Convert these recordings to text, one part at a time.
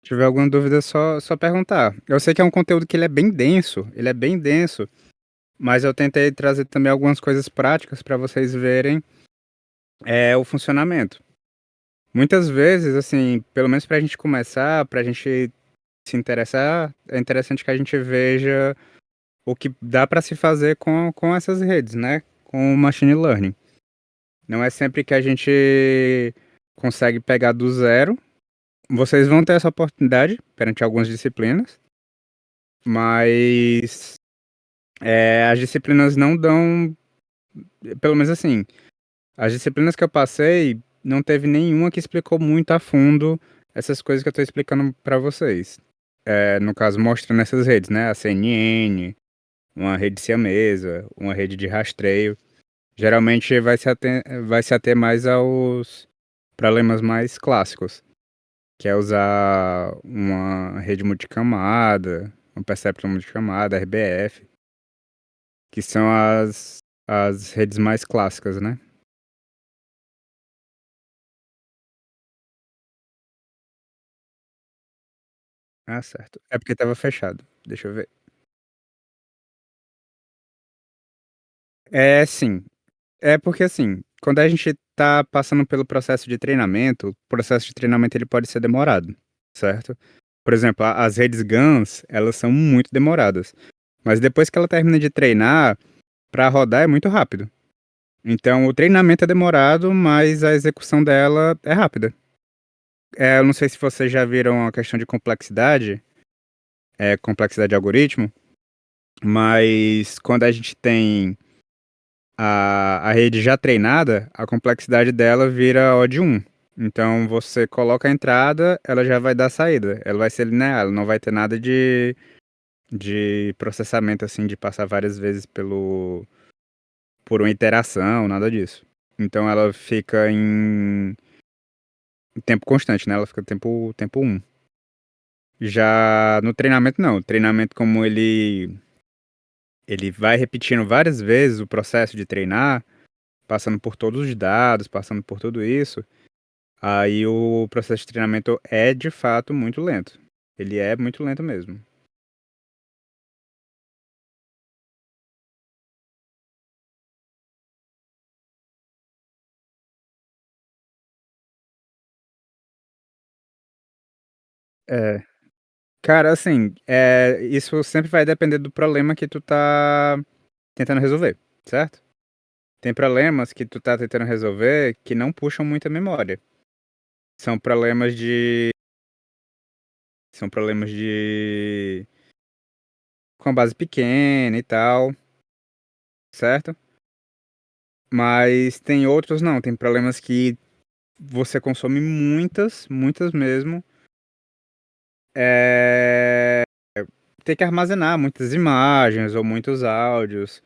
tiver alguma dúvida é só perguntar. Eu sei que é um conteúdo que ele é bem denso, mas eu tentei trazer também algumas coisas práticas para vocês verem, o funcionamento. Muitas vezes, assim, pelo menos para a gente começar, para a gente se interessar, é interessante que a gente veja o que dá para se fazer com essas redes, né, com o machine learning. Não é sempre que a gente consegue pegar do zero. Vocês vão ter essa oportunidade perante algumas disciplinas, mas, as disciplinas não dão, pelo menos assim, as disciplinas que eu passei, não teve nenhuma que explicou muito a fundo essas coisas que eu tô explicando para vocês. No caso, mostrando essas redes, né, a CNN, uma rede siamesa, uma rede de rastreio. Geralmente vai se ater mais aos problemas mais clássicos, que é usar uma rede multicamada, um perceptron multicamada, RBF, que são as redes mais clássicas, né. Ah, certo. É porque estava fechado. Deixa eu ver. É, sim. É porque, assim, quando a gente tá passando pelo processo de treinamento ele pode ser demorado, certo? Por exemplo, a as redes GANs, elas são muito demoradas, mas depois que ela termina de treinar, pra rodar é muito rápido. Então o treinamento é demorado, mas a execução dela é rápida. Eu não sei se vocês já viram a questão de complexidade, complexidade de algoritmo, mas quando a gente tem a rede já treinada, a complexidade dela vira O de um. Então você coloca a entrada, ela já vai dar a saída. Ela vai ser linear, ela não vai ter nada de processamento, assim, de passar várias vezes por uma iteração, nada disso. Então ela fica em tempo constante, né? Ela fica tempo um. Já no treinamento não. O treinamento, como ele vai repetindo várias vezes o processo de treinar, passando por todos os dados, passando por tudo isso, aí o processo de treinamento é de fato muito lento. Ele é muito lento mesmo. É. Cara, assim, isso sempre vai depender do problema que tu tá tentando resolver, certo? Tem problemas que tu tá tentando resolver que não puxam muita memória. São problemas de são problemas de com base pequena e tal, certo? Mas tem outros não, tem problemas que você consome muitas mesmo, eh, tem que armazenar muitas imagens ou muitos áudios.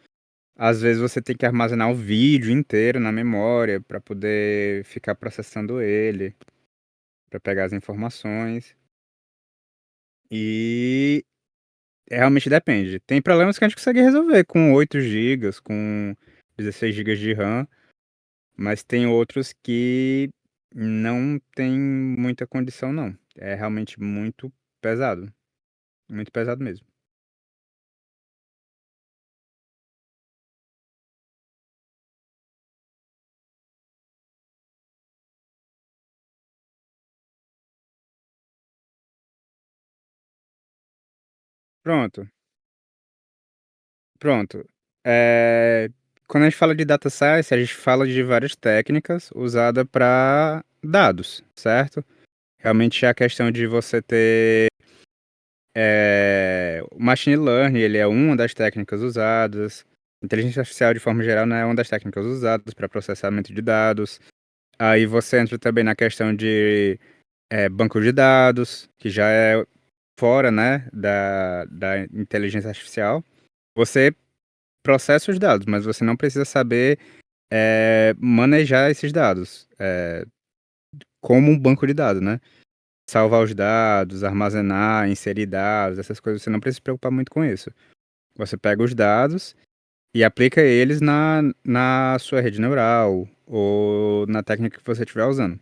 Às vezes você tem que armazenar o vídeo inteiro na memória para poder ficar processando ele, para pegar as informações. E realmente depende. Tem problemas que a gente consegue resolver com 8 gigas, com 16 gigas de RAM, mas tem outros que não tem muita condição não. É realmente muito pesado mesmo. Pronto, pronto. Quando a gente fala de data science, a gente fala de várias técnicas usada para dados, certo? Realmente é a questão de você ter, o machine learning, ele é uma das técnicas usadas. Inteligência artificial, de forma geral, não é uma das técnicas usadas para processamento de dados. Aí você entra também na questão de, banco de dados, que já é fora, né, da inteligência artificial. Você processa os dados, mas você não precisa saber, manejar esses dados, como um banco de dados, né. Salvar os dados, armazenar, inserir dados, essas coisas, você não precisa se preocupar muito com isso. Você pega os dados e aplica eles na sua rede neural ou na técnica que você estiver usando.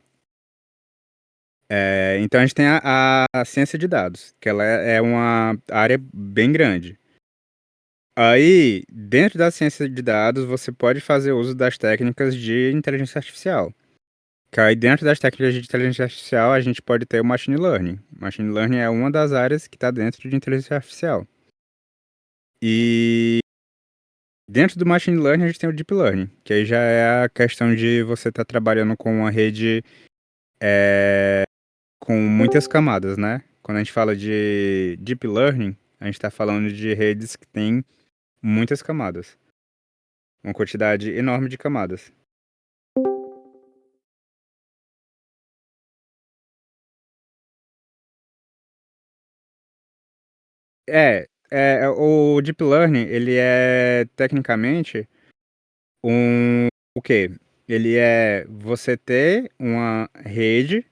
Então a gente tem a ciência de dados, que ela é uma área bem grande. Aí, dentro da ciência de dados, você pode fazer uso das técnicas de inteligência artificial. Que aí dentro das técnicas de inteligência artificial, a gente pode ter o machine learning. Machine learning é uma das áreas que está dentro de inteligência artificial. E dentro do machine learning, a gente tem o deep learning, que aí já é a questão de você estar trabalhando com uma rede com muitas camadas, né? Quando a gente fala de deep learning, a gente está falando de redes que têm muitas camadas, uma quantidade enorme de camadas. O deep learning, ele é tecnicamente o quê? Ele é você ter uma rede,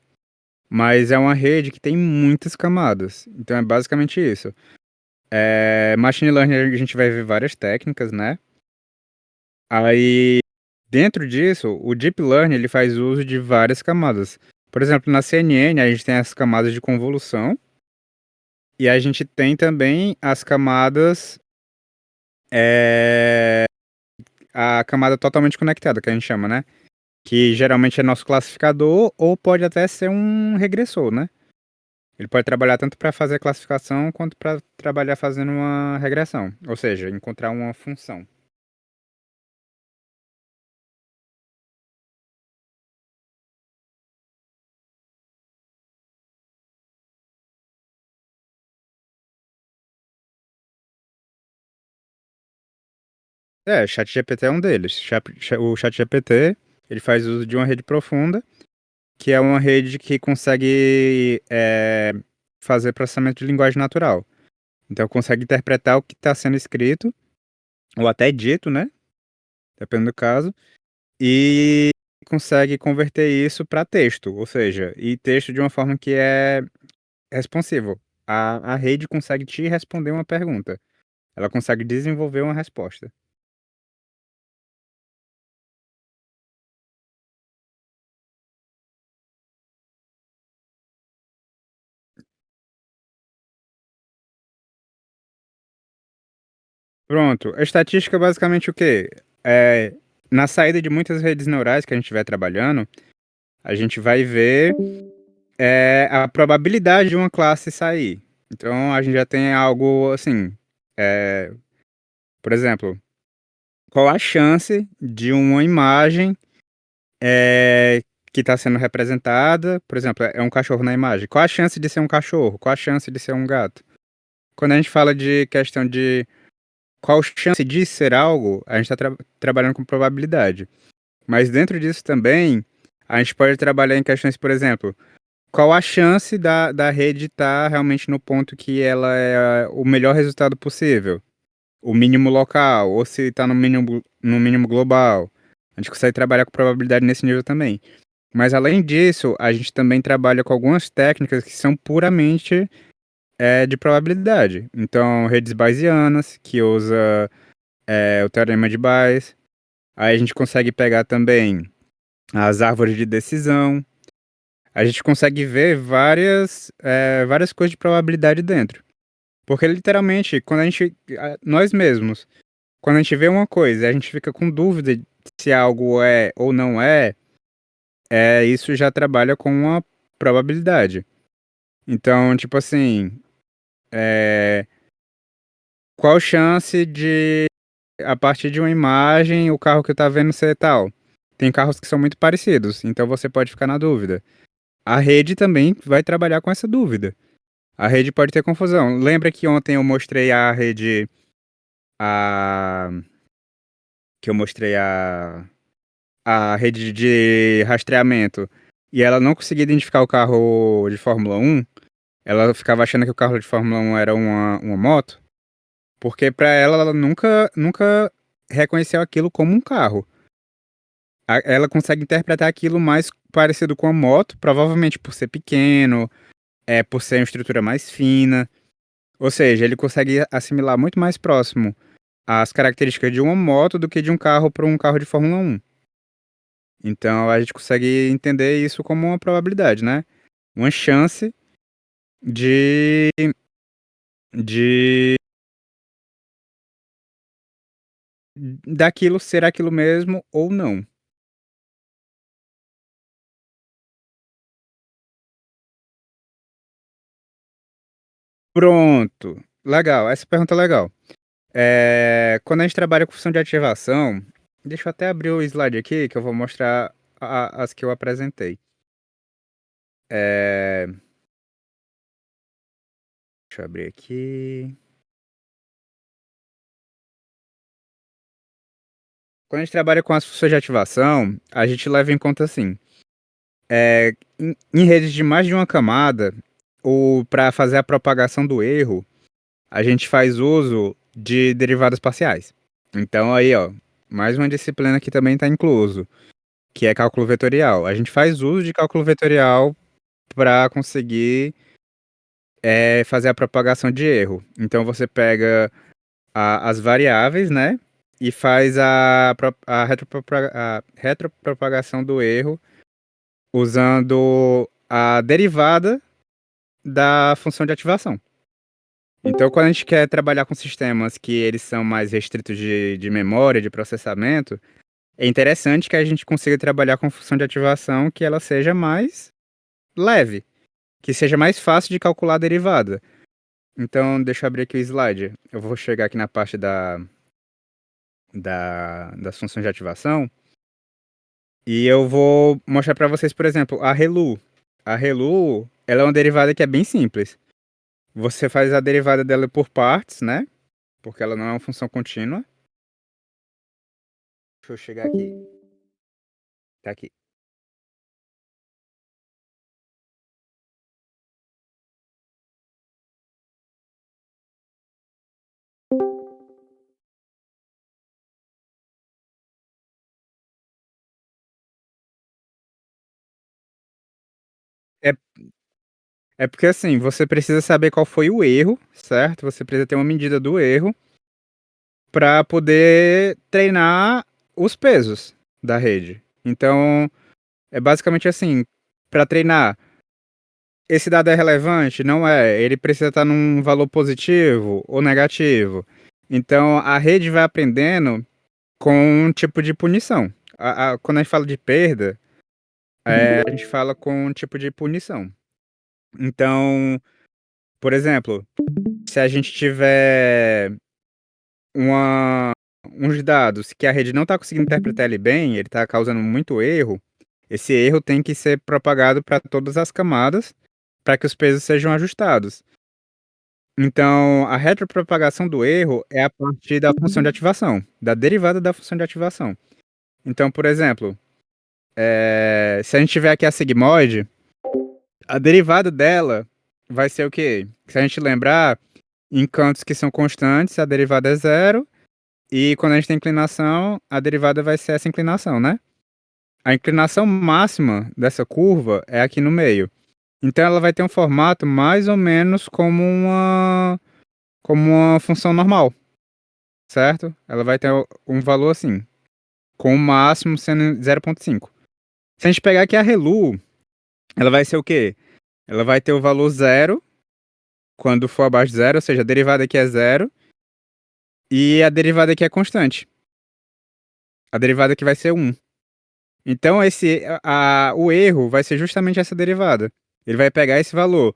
mas é uma rede que tem muitas camadas. Então é basicamente isso. Machine learning a gente vai ver várias técnicas, né? Aí dentro disso, o deep learning ele faz uso de várias camadas. Por exemplo, na CNN a gente tem as camadas de convolução e a gente tem também as camadas é, a camada totalmente conectada, que a gente chama, né? Que geralmente é nosso classificador ou pode até ser um regressor, né? Ele pode trabalhar tanto para fazer a classificação quanto para trabalhar fazendo uma regressão, ou seja, encontrar uma função. ChatGPT é um deles. O ChatGPT, ele faz uso de uma rede profunda, que é uma rede que consegue fazer processamento de linguagem natural. Então consegue interpretar o que está sendo escrito, ou até dito, né? Dependendo do caso, e consegue converter isso para texto, ou seja, e texto de uma forma que é responsivo. A rede consegue te responder uma pergunta. Ela consegue desenvolver uma resposta. Pronto. A estatística é basicamente o quê? É, na saída de muitas redes neurais que a gente estiver trabalhando, a gente vai ver a probabilidade de uma classe sair. Então a gente já tem algo assim. é, por exemplo, qual a chance de uma imagem que está sendo representada? Por exemplo, é um cachorro na imagem. Qual a chance de ser um cachorro? Qual a chance de ser um gato? Quando a gente fala de questão de qual chance de ser algo, a gente está trabalhando com probabilidade. Mas dentro disso também, a gente pode trabalhar em questões, por exemplo, qual a chance da rede estar realmente no ponto que ela é o melhor resultado possível? O mínimo local, ou se está no mínimo global. A gente consegue trabalhar com probabilidade nesse nível também. Mas além disso, a gente também trabalha com algumas técnicas que são puramente de probabilidade. Então, redes bayesianas, que usa o teorema de Bayes. Aí a gente consegue pegar também as árvores de decisão. A gente consegue ver várias coisas de probabilidade dentro. Porque literalmente, nós mesmos, quando a gente vê uma coisa e a gente fica com dúvida se algo é ou não isso já trabalha com uma probabilidade. Então, tipo assim, é, qual chance de, a partir de uma imagem, o carro que eu tá vendo ser tal? Tem carros que são muito parecidos, então você pode ficar na dúvida. A rede também vai trabalhar com essa dúvida. A rede pode ter confusão. Lembra que ontem eu mostrei a que eu mostrei a rede de rastreamento e ela não conseguia identificar o carro de Fórmula 1? Ela ficava achando que o carro de Fórmula 1 era uma moto, porque para ela nunca reconheceu aquilo como um carro. Ela consegue interpretar aquilo mais parecido com a moto, provavelmente por ser pequeno, por ser uma estrutura mais fina. Ou seja, ele consegue assimilar muito mais próximo as características de uma moto do que de um carro para um carro de Fórmula 1. Então a gente consegue entender isso como uma probabilidade, né? uma chance de de daquilo ser aquilo mesmo ou não. Pronto, legal, essa pergunta é legal. Quando a gente trabalha com função de ativação, deixa eu até abrir o slide aqui que eu vou mostrar as que eu apresentei. Eh, deixa eu abrir aqui. Quando a gente trabalha com as funções de ativação, a gente leva em conta assim, em redes de mais de uma camada, ou para fazer a propagação do erro, a gente faz uso de derivadas parciais. Então aí, ó, mais uma disciplina que também está incluso, que é cálculo vetorial. A gente faz uso de cálculo vetorial para conseguir fazer a propagação de erro. Então você pega as variáveis, né? E faz a retropropagação do erro usando a derivada da função de ativação. Então, quando a gente quer trabalhar com sistemas que eles são mais restritos de memória, de processamento, é interessante que a gente consiga trabalhar com função de ativação que ela seja mais leve, que seja mais fácil de calcular a derivada. Então, deixa eu abrir aqui o slide. Eu vou chegar aqui na parte das funções de ativação e eu vou mostrar para vocês, por exemplo, a ReLU. A ReLU, ela é uma derivada que é bem simples. Você faz a derivada dela por partes, né? Porque ela não é uma função contínua. Deixa eu chegar aqui. Tá aqui. É, é porque assim, você precisa saber qual foi o erro, certo? Você precisa ter uma medida do erro para poder treinar os pesos da rede. Então, é basicamente assim, para treinar, esse dado é relevante? Não é. Ele precisa estar num valor positivo ou negativo. Então, a rede vai aprendendo com um tipo de punição. Quando a gente fala de perda, a gente fala com um tipo de punição. Então, por exemplo, se a gente tiver uma uns dados que a rede não está conseguindo interpretar ele bem, ele está causando muito erro, esse erro tem que ser propagado para todas as camadas, para que os pesos sejam ajustados. Então, a retropropagação do erro é a partir da função de ativação, da derivada da função de ativação. Então, por exemplo, se a gente tiver aqui a sigmoide, a derivada dela vai ser o quê? Se a gente lembrar, em cantos que são constantes, a derivada é zero, e quando a gente tem inclinação, a derivada vai ser essa inclinação, né? A inclinação máxima dessa curva é aqui no meio. Então ela vai ter um formato mais ou menos como uma função normal, certo? Ela vai ter um valor assim, com o máximo sendo 0,5. Se a gente pegar aqui a ReLU, ela vai ser o quê? Ela vai ter o valor zero quando for abaixo de zero, ou seja, a derivada aqui é zero, e a derivada aqui é constante. A derivada aqui vai ser um. Então o erro vai ser justamente essa derivada. Ele vai pegar esse valor.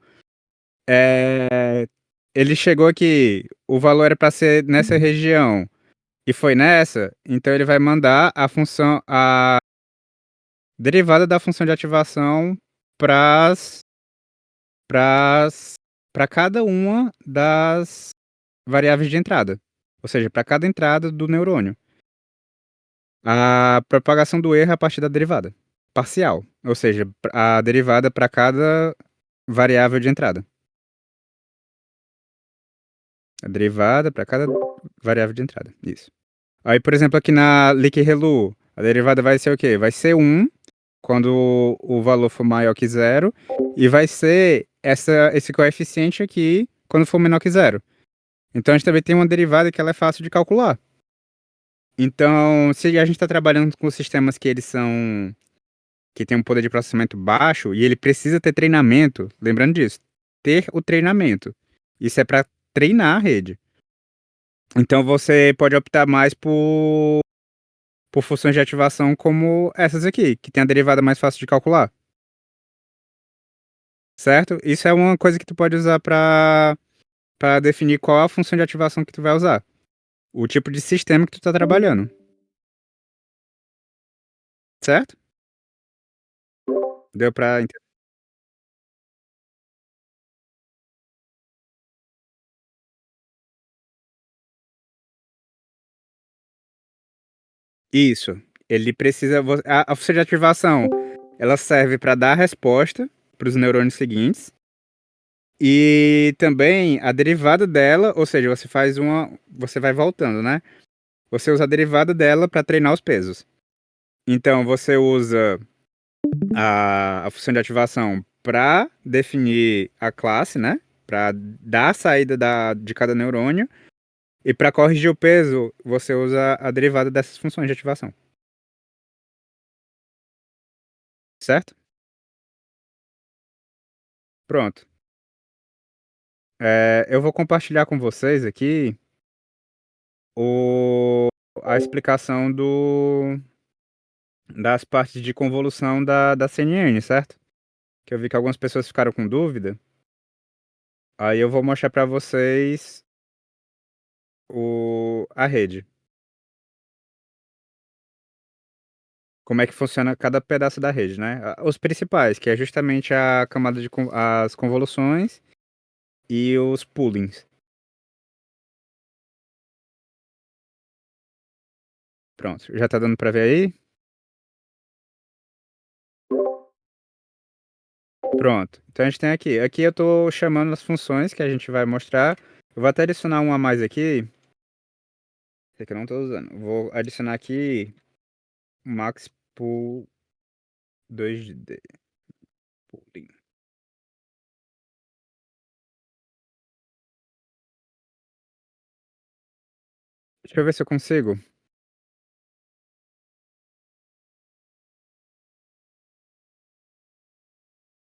Ele chegou aqui, o valor era para ser nessa região e foi nessa, então ele vai mandar a derivada da função de ativação para para cada uma das variáveis de entrada. Ou seja, para cada entrada do neurônio. A propagação do erro é a partir da derivada parcial, ou seja, a derivada para cada variável de entrada. A derivada para cada variável de entrada. Isso. Aí, por exemplo, aqui na Lick-ReLU, a derivada vai ser o quê? Vai ser um quando o valor for maior que zero, e vai ser esse coeficiente aqui quando for menor que zero. Então a gente também tem uma derivada que ela é fácil de calcular. Então, se a gente está trabalhando com sistemas que eles são que tem um poder de processamento baixo e ele precisa ter treinamento, lembrando disso, ter o treinamento. Isso é para treinar a rede. Então você pode optar mais por funções de ativação como essas aqui, que tem a derivada mais fácil de calcular, certo? Isso é uma coisa que tu pode usar para definir qual a função de ativação que tu vai usar, o tipo de sistema que tu tá trabalhando, certo? Deu para isso, ele precisa a função de ativação, ela serve para dar resposta para os neurônios seguintes, e também a derivada dela, ou seja, você vai voltando, né, você usa a derivada dela para treinar os pesos. Então você usa a função de ativação para definir a classe, né, para dar a saída de cada neurônio, e para corrigir o peso, você usa a derivada dessas funções de ativação, certo? Pronto. Eu vou compartilhar com vocês aqui o a explicação das partes de convolução da CNN, certo? Que eu vi que algumas pessoas ficaram com dúvida, aí eu vou mostrar para vocês a rede, como é que funciona cada pedaço da rede, né? Os principais, que é justamente a camada as convoluções e os poolings. Pronto, já tá dando para ver aí? Pronto. Então a gente tem aqui eu tô chamando as funções que a gente vai mostrar. Eu vou até adicionar uma a mais aqui, esse aqui eu não tô usando. Vou adicionar aqui max pool 2D pooling. Deixa eu ver se eu consigo.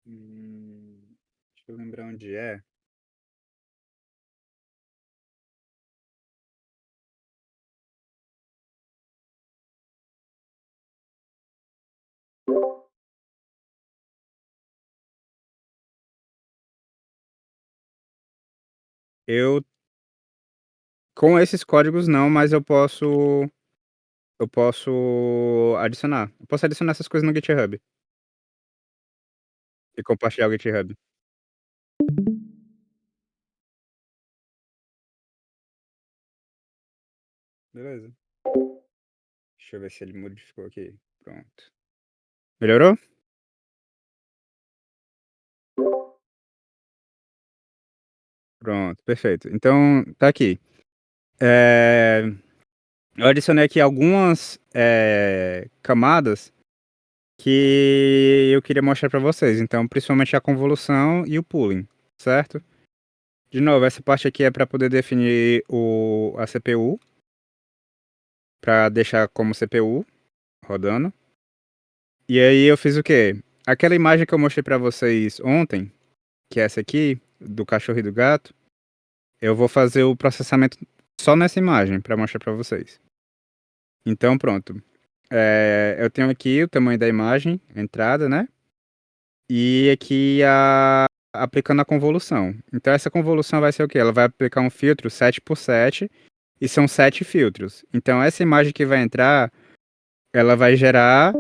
Deixa eu lembrar onde é. Eu com esses códigos não, mas eu posso adicionar. Eu posso adicionar essas coisas no GitHub e compartilhar o GitHub. Beleza. Deixa eu ver se ele modificou aqui. Pronto. Melhorou? Pronto, perfeito. Então, tá aqui. Eu adicionei aqui algumas, camadas que eu queria mostrar para vocês, então principalmente a convolução e o pooling, certo? De novo, essa parte aqui é para poder definir a CPU, para deixar como CPU rodando. E aí eu fiz o quê? Aquela imagem que eu mostrei para vocês ontem, que é essa aqui, do cachorro e do gato, eu vou fazer o processamento só nessa imagem para mostrar para vocês. Então pronto. Eu tenho aqui o tamanho da imagem, a entrada, né? E aqui aplicando a convolução. Então essa convolução vai ser o quê? Ela vai aplicar um filtro 7 por 7 e são 7 filtros. Então essa imagem que vai entrar, ela vai gerar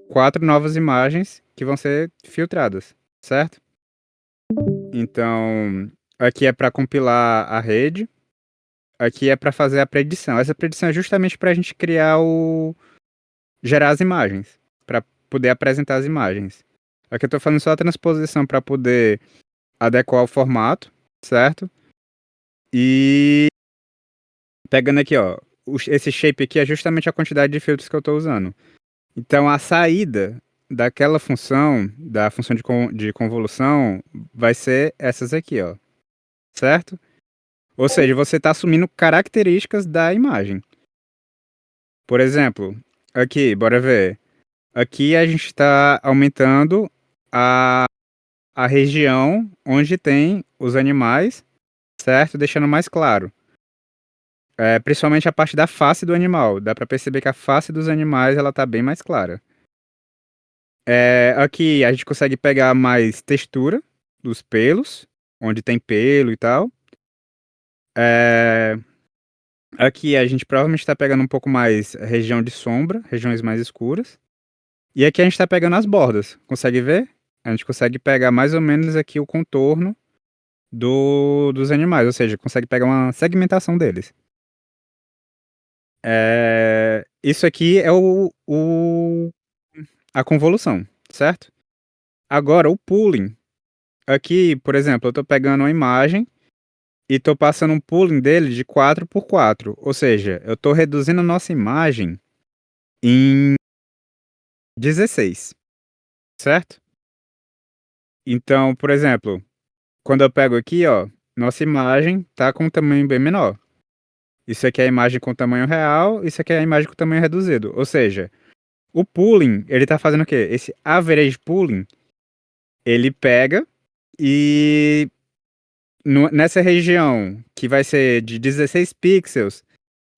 4 novas imagens que vão ser filtradas, certo? Então aqui é para compilar a rede, aqui é para fazer a predição. Essa predição é justamente para a gente gerar as imagens, para poder apresentar as imagens. Aqui eu tô fazendo só a transposição para poder adequar o formato, certo? E pegando aqui, ó, esse shape aqui é justamente a quantidade de filtros que eu tô usando. Então a saída daquela função, da função de convolução, vai ser essas aqui, ó, certo? Ou seja, você está assumindo características da imagem. Por exemplo, aqui, bora ver. aqui a gente está aumentando a a região onde tem os animais, certo, deixando mais claro. Principalmente a parte da face do animal, dá para perceber que a face dos animais ela tá bem mais clara. Aqui a gente consegue pegar mais textura dos pelos, onde tem pelo e tal. Eh, Aqui a gente provavelmente tá pegando um pouco mais região de sombra, regiões mais escuras. E aqui a gente tá pegando as bordas, consegue ver? A gente consegue pegar mais ou menos aqui o contorno dos animais, ou seja, consegue pegar uma segmentação deles. Isso aqui é a convolução, certo? Agora o pooling. Aqui, por exemplo, eu tô pegando uma imagem e tô passando um pooling dele de 4 por 4, ou seja, eu tô reduzindo a nossa imagem em 16, certo? Então, por exemplo, quando eu pego aqui, ó, nossa imagem tá com um tamanho bem menor. Isso aqui é a imagem com tamanho real, isso aqui é a imagem com tamanho reduzido. Ou seja, o pooling, ele tá fazendo o quê? Esse average pooling, ele pega e nessa região que vai ser de 16 pixels,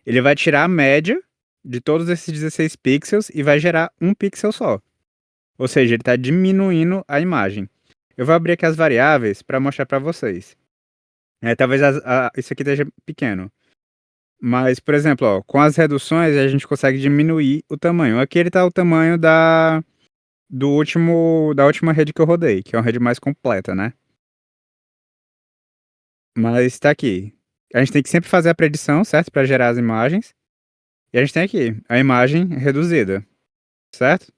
ele vai tirar a média de todos esses 16 pixels e vai gerar um pixel só. Ou seja, ele está diminuindo a imagem. Eu vou abrir aqui as variáveis para mostrar para vocês. Talvez isso aqui esteja pequeno. Mas, por exemplo, ó, com as reduções a gente consegue diminuir o tamanho. Aqui ele tá o tamanho da última rede que eu rodei, que é uma rede mais completa, né? Mas tá aqui. A gente tem que sempre fazer a predição, certo? Para gerar as imagens. E a gente tem aqui a imagem reduzida, certo?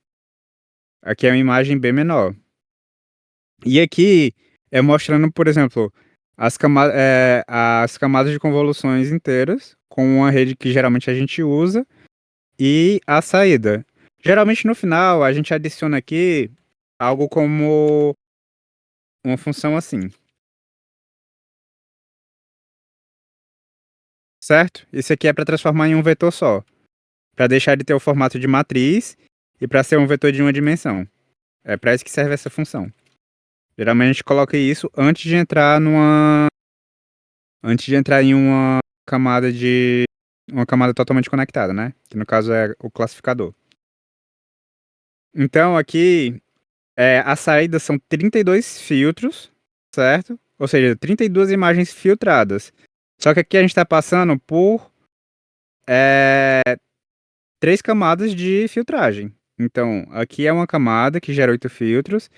Aqui é uma imagem bem menor. E aqui é mostrando, por exemplo, as camadas de convoluções inteiras com uma rede que geralmente a gente usa e a saída. Geralmente no final a gente adiciona aqui algo como uma função assim, certo? Isso aqui é para transformar em um vetor só, para deixar de ter o formato de matriz e para ser um vetor de uma dimensão. É para isso que serve essa função. Geralmente a gente coloca isso antes de entrar em uma camada totalmente conectada, né? Que no caso é o classificador. Então aqui as saídas são 32 filtros, certo? Ou seja, 32 imagens filtradas. Só que aqui a gente está passando por é, 3 camadas de filtragem. Então, aqui é uma camada que gera 8 filtros.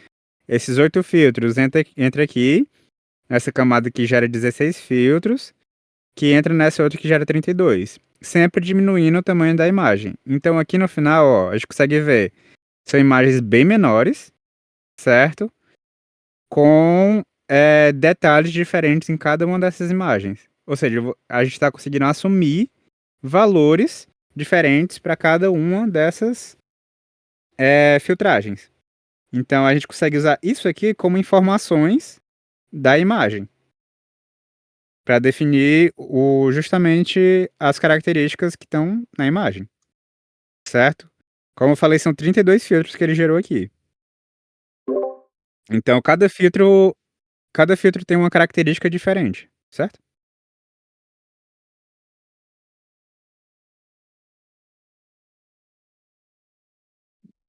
Esses 8 filtros entram aqui, nessa camada que gera 16 filtros, que entra nessa outra que gera 32. Sempre diminuindo o tamanho da imagem. Então, aqui no final, ó, a gente consegue ver. São imagens bem menores, certo? Com detalhes diferentes em cada uma dessas imagens. Ou seja, a gente está conseguindo assumir valores diferentes para cada uma dessas filtragens. Então a gente consegue usar isso aqui como informações da imagem para definir justamente as características que estão na imagem, certo? Como eu falei, são 32 filtros que ele gerou aqui. Então cada filtro tem uma característica diferente, certo?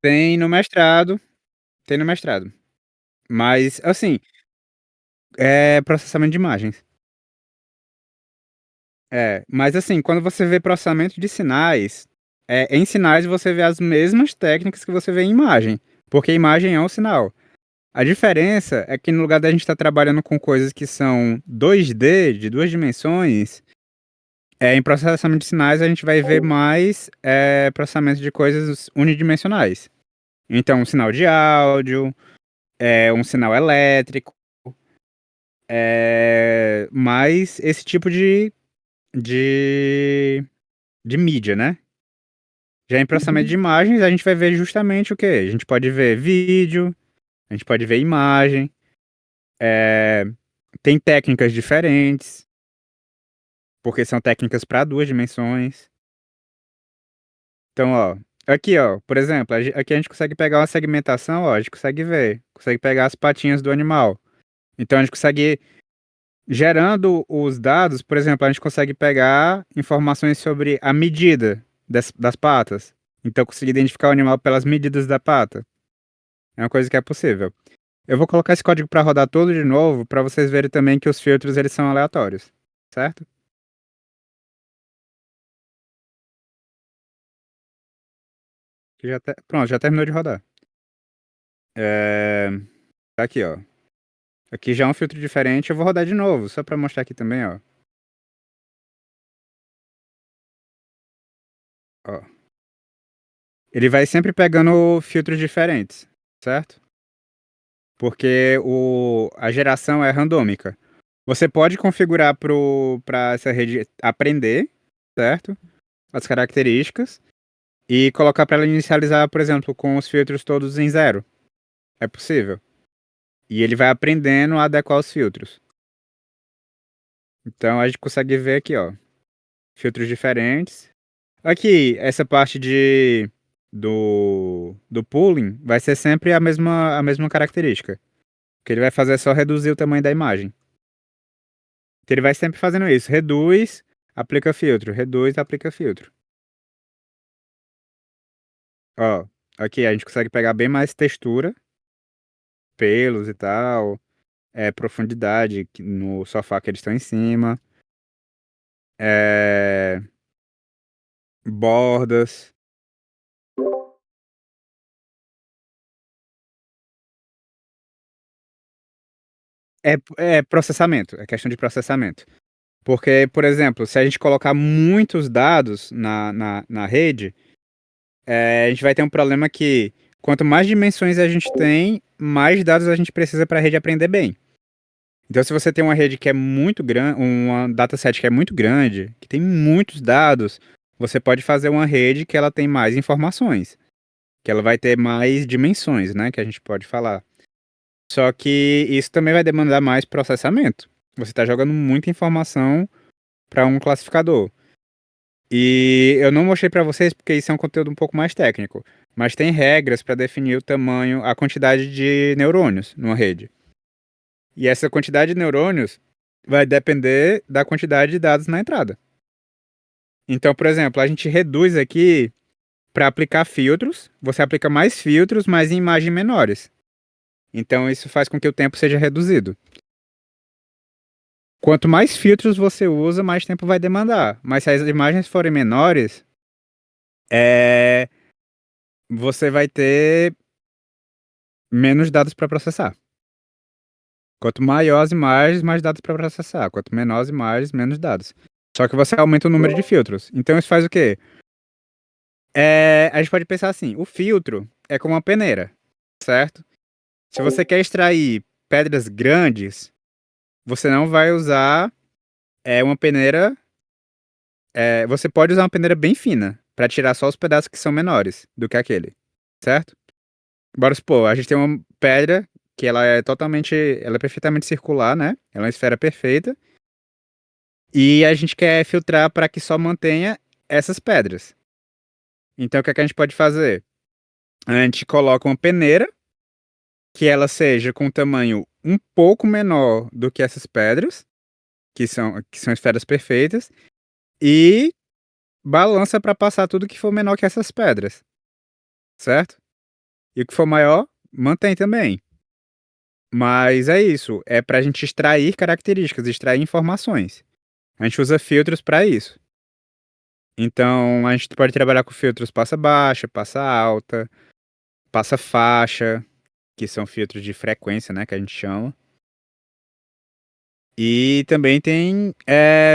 Tem no mestrado, tem no mestrado. Mas, assim, é processamento de imagens. Mas assim, quando você vê processamento de sinais, em sinais você vê as mesmas técnicas que você vê em imagem, porque a imagem é um sinal. A diferença é que no lugar da gente estar trabalhando com coisas que são 2D, de duas dimensões, em processamento de sinais a gente vai ver mais processamento de coisas unidimensionais. Então, um sinal de áudio, um sinal elétrico, mais esse tipo de, de mídia, né? Já em processamento de imagens, a gente vai ver justamente o quê? A gente pode ver vídeo, a gente pode ver imagem, eh, tem técnicas diferentes, porque são técnicas para duas dimensões. Então, ó, Aqui, ó, por exemplo, aqui a gente consegue pegar uma segmentação, ó, a gente consegue ver, consegue pegar as patinhas do animal. Então a gente consegue, gerando os dados, por exemplo, a gente consegue pegar informações sobre a medida das patas. Então conseguir identificar o animal pelas medidas da pata. É uma coisa que é possível. Eu vou colocar esse código para rodar todo de novo, para vocês verem também que os filtros eles são aleatórios, certo? Pronto, já terminou de rodar. É... Tá aqui, ó. Aqui já é um filtro diferente, eu vou rodar de novo, só para mostrar aqui também, ó. Ó. Ele vai sempre pegando filtros diferentes, certo? Porque a geração é randômica. Você pode configurar para essa rede aprender, certo? As características e colocar para ela inicializar, por exemplo, com os filtros todos em zero. É possível. E ele vai aprendendo a adequar os filtros. Então a gente consegue ver aqui, ó, filtros diferentes. Aqui, essa parte do pooling vai ser sempre a mesma característica. O que ele vai fazer é só reduzir o tamanho da imagem. Então ele vai sempre fazendo isso. Reduz, aplica filtro. Reduz, aplica filtro. Ó, aqui a gente consegue pegar bem mais textura, pelos e tal, profundidade no sofá que eles estão em cima, é, bordas. É processamento, é questão de processamento. Porque, por exemplo, se a gente colocar muitos dados na rede, a gente vai ter um problema que quanto mais dimensões a gente tem, mais dados a gente precisa para a rede aprender bem. Então, se você tem uma rede que é muito grande, uma dataset que é muito grande, que tem muitos dados, você pode fazer uma rede que ela tem mais informações, que ela vai ter mais dimensões, né, que a gente pode falar. Só que isso também vai demandar mais processamento. Você está jogando muita informação para um classificador. E eu não mostrei para vocês porque isso é um conteúdo um pouco mais técnico, mas tem regras para definir o tamanho, a quantidade de neurônios numa rede. E essa quantidade de neurônios vai depender da quantidade de dados na entrada. Então, por exemplo, a gente reduz aqui para aplicar filtros, você aplica mais filtros, mas em imagens menores. Então, isso faz com que o tempo seja reduzido. Quanto mais filtros você usa, mais tempo vai demandar. Mas se as imagens forem menores, é... você vai ter menos dados para processar. Quanto maior as imagens, mais dados para processar. Quanto menor as imagens, menos dados. Só que você aumenta o número de filtros. Então isso faz o quê? A gente pode pensar assim: o filtro é como uma peneira, certo? Se você quer extrair pedras grandes, você não vai usar uma peneira. Você pode usar uma peneira bem fina para tirar só os pedaços que são menores do que aquele, certo? Bora supor, a gente tem uma pedra que ela é perfeitamente circular, né? Ela é uma esfera perfeita. E a gente quer filtrar para que só mantenha essas pedras. Então o que é que a gente pode fazer? A gente coloca uma peneira que ela seja com um tamanho um pouco menor do que essas pedras, que são esferas perfeitas, e balança para passar tudo que for menor que essas pedras, certo? E o que for maior, mantém também. Mas é isso, é para a gente extrair características, extrair informações. A gente usa filtros para isso. Então, a gente pode trabalhar com filtros passa baixa, passa alta, passa faixa, que são filtros de frequência, né, que a gente chama. E também tem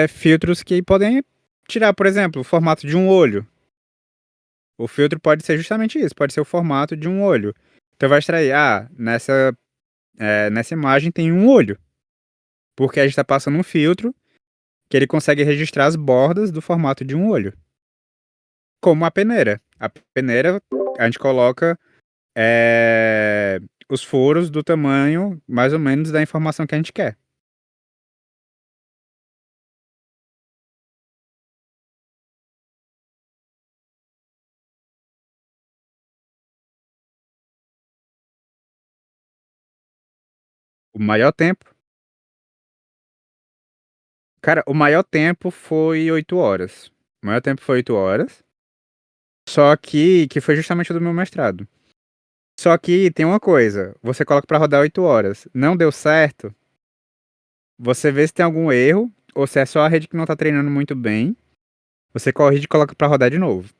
filtros que podem tirar, por exemplo, o formato de um olho. O filtro pode ser justamente isso, pode ser o formato de um olho. Então vai extrair, nessa imagem tem um olho, porque a gente está passando um filtro que ele consegue registrar as bordas do formato de um olho. Como a peneira. A peneira, a gente coloca os furos do tamanho, mais ou menos, da informação que a gente quer. O maior tempo cara, o maior tempo foi 8 horas. O maior tempo foi 8 horas, só que foi justamente o do meu mestrado. Só que tem uma coisa, você coloca pra rodar 8 horas, não deu certo, você vê se tem algum erro, ou se é só a rede que não tá treinando muito bem, você corrige e coloca pra rodar de novo.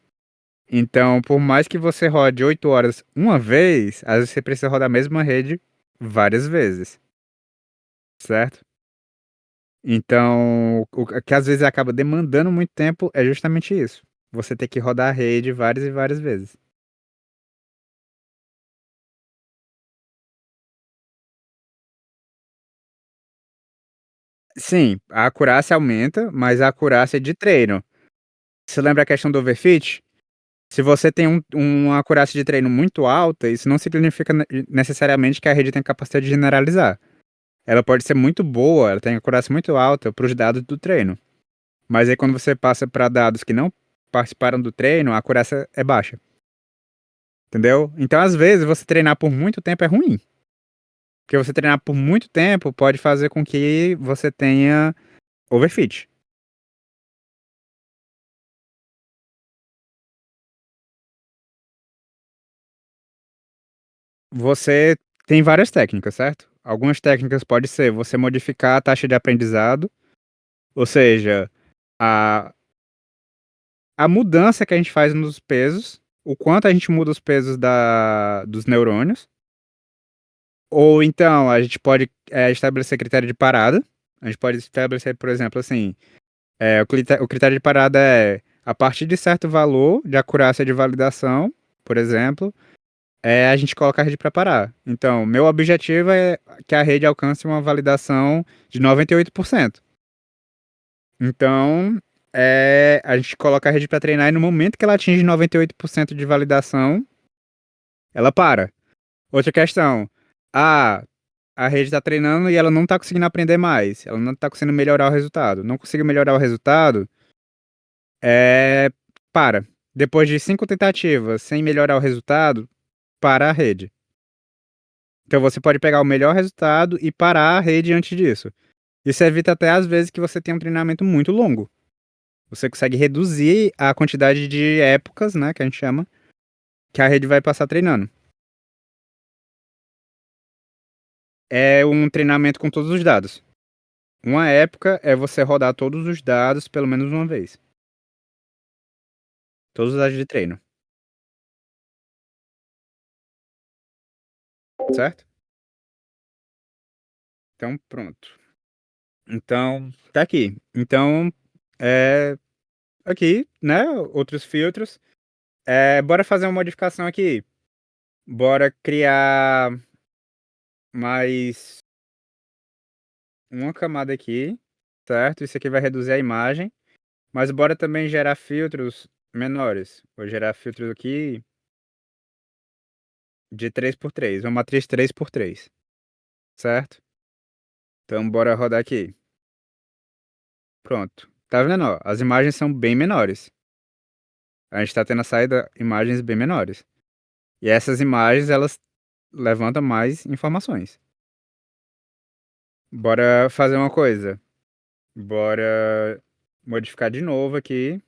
Então, por mais que você rode 8 horas uma vez, às vezes você precisa rodar a mesma rede várias vezes, certo? Então, o que às vezes acaba demandando muito tempo é justamente isso. Você ter que rodar a rede várias e várias vezes. Sim, a acurácia aumenta, mas a acurácia de treino. Você lembra a questão do overfit? Se você tem uma acurácia de treino muito alta, isso não significa necessariamente que a rede tem capacidade de generalizar. Ela pode ser muito boa, ela tem acurácia muito alta para os dados do treino. Mas aí quando você passa para dados que não participaram do treino, a acurácia é baixa. Entendeu? Então, às vezes, você treinar por muito tempo é ruim. Porque você treinar por muito tempo pode fazer com que você tenha overfit. Você tem várias técnicas, certo? Algumas técnicas pode ser você modificar a taxa de aprendizado, ou seja, a, a mudança que a gente faz nos pesos, o quanto a gente muda os pesos dos neurônios, ou então a gente pode estabelecer critério de parada. A gente pode estabelecer, por exemplo, assim, o critério de parada é a partir de certo valor de acurácia de validação, por exemplo, a gente coloca a rede para parar. Então, meu objetivo é que a rede alcance uma validação de 98%. Então, a gente coloca a rede para treinar e no momento que ela atinge 98% de validação, ela para. Outra questão. Ah, a rede está treinando e ela não está conseguindo aprender mais. Ela não está conseguindo melhorar o resultado. Não conseguiu melhorar o resultado, é, para. Depois de 5 tentativas sem melhorar o resultado, para a rede. Então você pode pegar o melhor resultado e parar a rede antes disso. Isso evita até às vezes que você tenha um treinamento muito longo. Você consegue reduzir a quantidade de épocas, né, que a gente chama, que a rede vai passar treinando. É um treinamento com todos os dados. Uma época é você rodar todos os dados pelo menos uma vez. Todos os dados de treino, certo? Então, pronto. Então, tá aqui. Então, é aqui, né, outros filtros. Bora fazer uma modificação aqui. Bora criar mais uma camada aqui, certo? Isso aqui vai reduzir a imagem, mas bora também gerar filtros menores. Vou gerar filtros aqui de 3x3, uma matriz 3x3, certo? Então bora rodar aqui. Pronto. Tá vendo, ó? As imagens são bem menores. A gente tá tendo a saída imagens bem menores. E essas imagens, elas levantam mais informações. Bora fazer uma coisa. Bora modificar de novo aqui.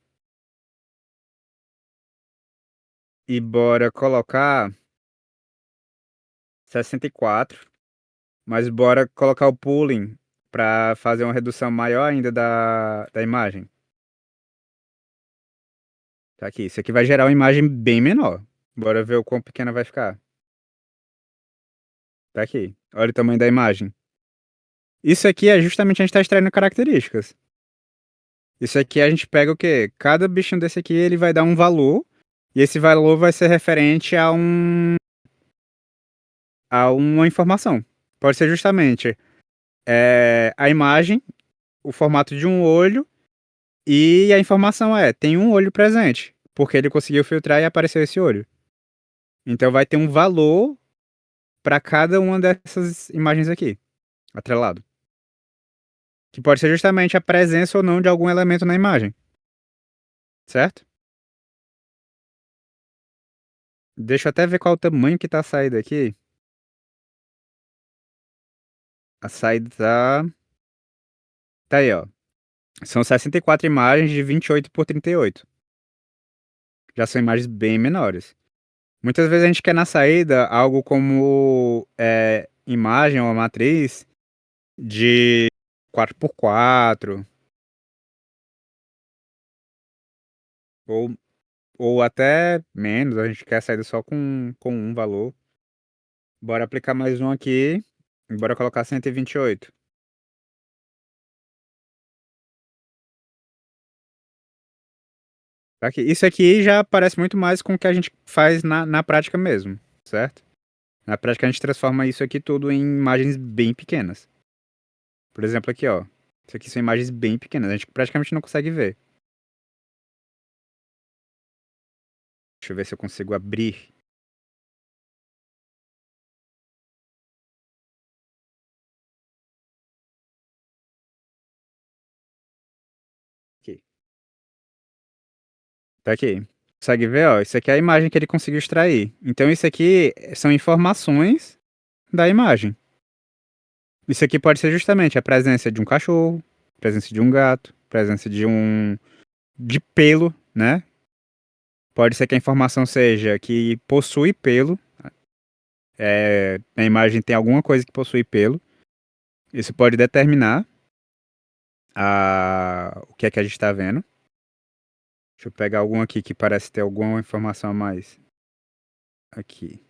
E bora colocar 64. Mas bora colocar o pooling pra fazer uma redução maior ainda da imagem. Tá aqui. Isso aqui vai gerar uma imagem bem menor. Bora ver o quão pequena vai ficar. Tá aqui. Olha o tamanho da imagem. Isso aqui é justamente a gente tá extraindo características. Isso aqui a gente pega o quê? Cada bichinho desse aqui ele vai dar um valor. E esse valor vai ser referente a uma informação. Pode ser justamente a imagem, o formato de um olho. E a informação tem um olho presente, porque ele conseguiu filtrar e apareceu esse olho. Então vai ter um valor para cada uma dessas imagens aqui, atrelado. Que pode ser justamente a presença ou não de algum elemento na imagem, certo? Deixa eu até ver qual o tamanho que tá a saída aqui. A saída tá aí, ó. São 64 imagens de 28 por 38. Já são imagens bem menores. Muitas vezes a gente quer na saída algo como, imagem ou matriz de 4x4 ou ou até menos, a gente quer a saída só com um valor. Bora aplicar mais um aqui, e bora colocar 128. Tá aqui. Isso aqui já parece muito mais com o que a gente faz na prática mesmo, certo? Na prática a gente transforma isso aqui tudo em imagens bem pequenas. Por exemplo aqui, ó, isso aqui são imagens bem pequenas, a gente praticamente não consegue ver. Deixa eu ver se eu consigo abrir aqui. Tá aqui. Consegue ver, ó, isso aqui é a imagem que ele conseguiu extrair. Então isso aqui são informações da imagem. Isso aqui pode ser justamente a presença de um cachorro, presença de um gato, presença de pelo, né? Pode ser que a informação seja que possui pelo, a imagem tem alguma coisa que possui pelo. Isso pode determinar o que é que a gente está vendo. Deixa eu pegar algum aqui que parece ter alguma informação a mais. Aqui.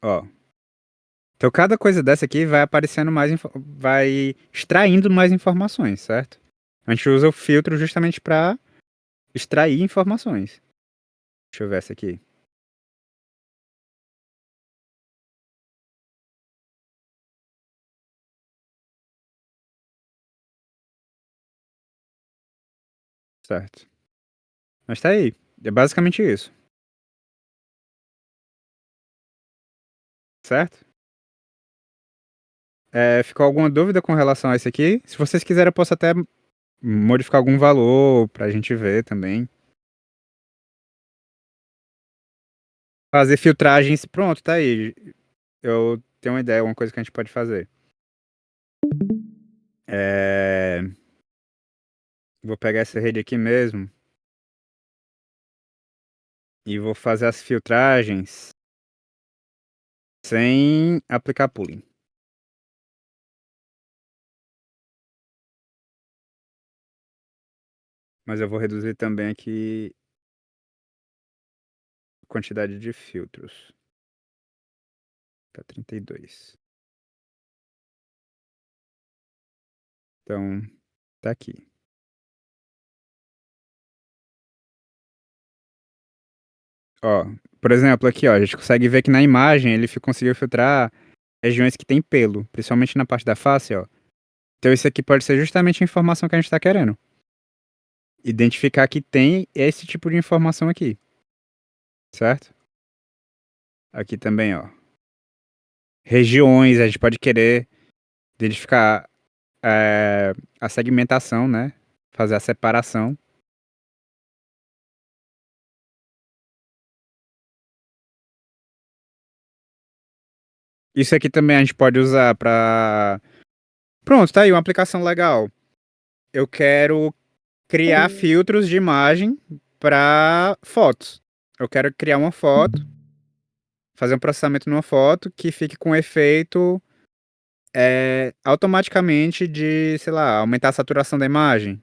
Ó. Então cada coisa dessa aqui vai aparecendo mais, vai extraindo mais informações, certo? A gente usa o filtro justamente para extrair informações. Deixa eu ver essa aqui. Certo. Mas tá aí. É basicamente isso. Certo? Ficou alguma dúvida com relação a esse aqui? Se vocês quiserem, eu posso até modificar algum valor pra gente ver também. Fazer filtragens. Pronto, tá aí. Eu tenho uma ideia, uma coisa que a gente pode fazer. É... Vou pegar essa rede aqui mesmo e vou fazer as filtragens sem aplicar pooling. Mas eu vou reduzir também aqui a quantidade de filtros para 32. Então, tá aqui. Ó, por exemplo, aqui, ó, a gente consegue ver que na imagem ele conseguiu filtrar regiões que tem pelo, principalmente na parte da face, ó. Então isso aqui pode ser justamente a informação que a gente tá querendo. Identificar que tem esse tipo de informação aqui, certo? Aqui também, ó. Regiões, a gente pode querer identificar a segmentação, né? Fazer a separação. Isso aqui também a gente pode usar pra. Pronto, tá aí uma aplicação legal. Eu quero criar filtros de imagem para fotos. Eu quero criar uma foto, fazer um processamento numa foto que fique com efeito automaticamente de, sei lá, aumentar a saturação da imagem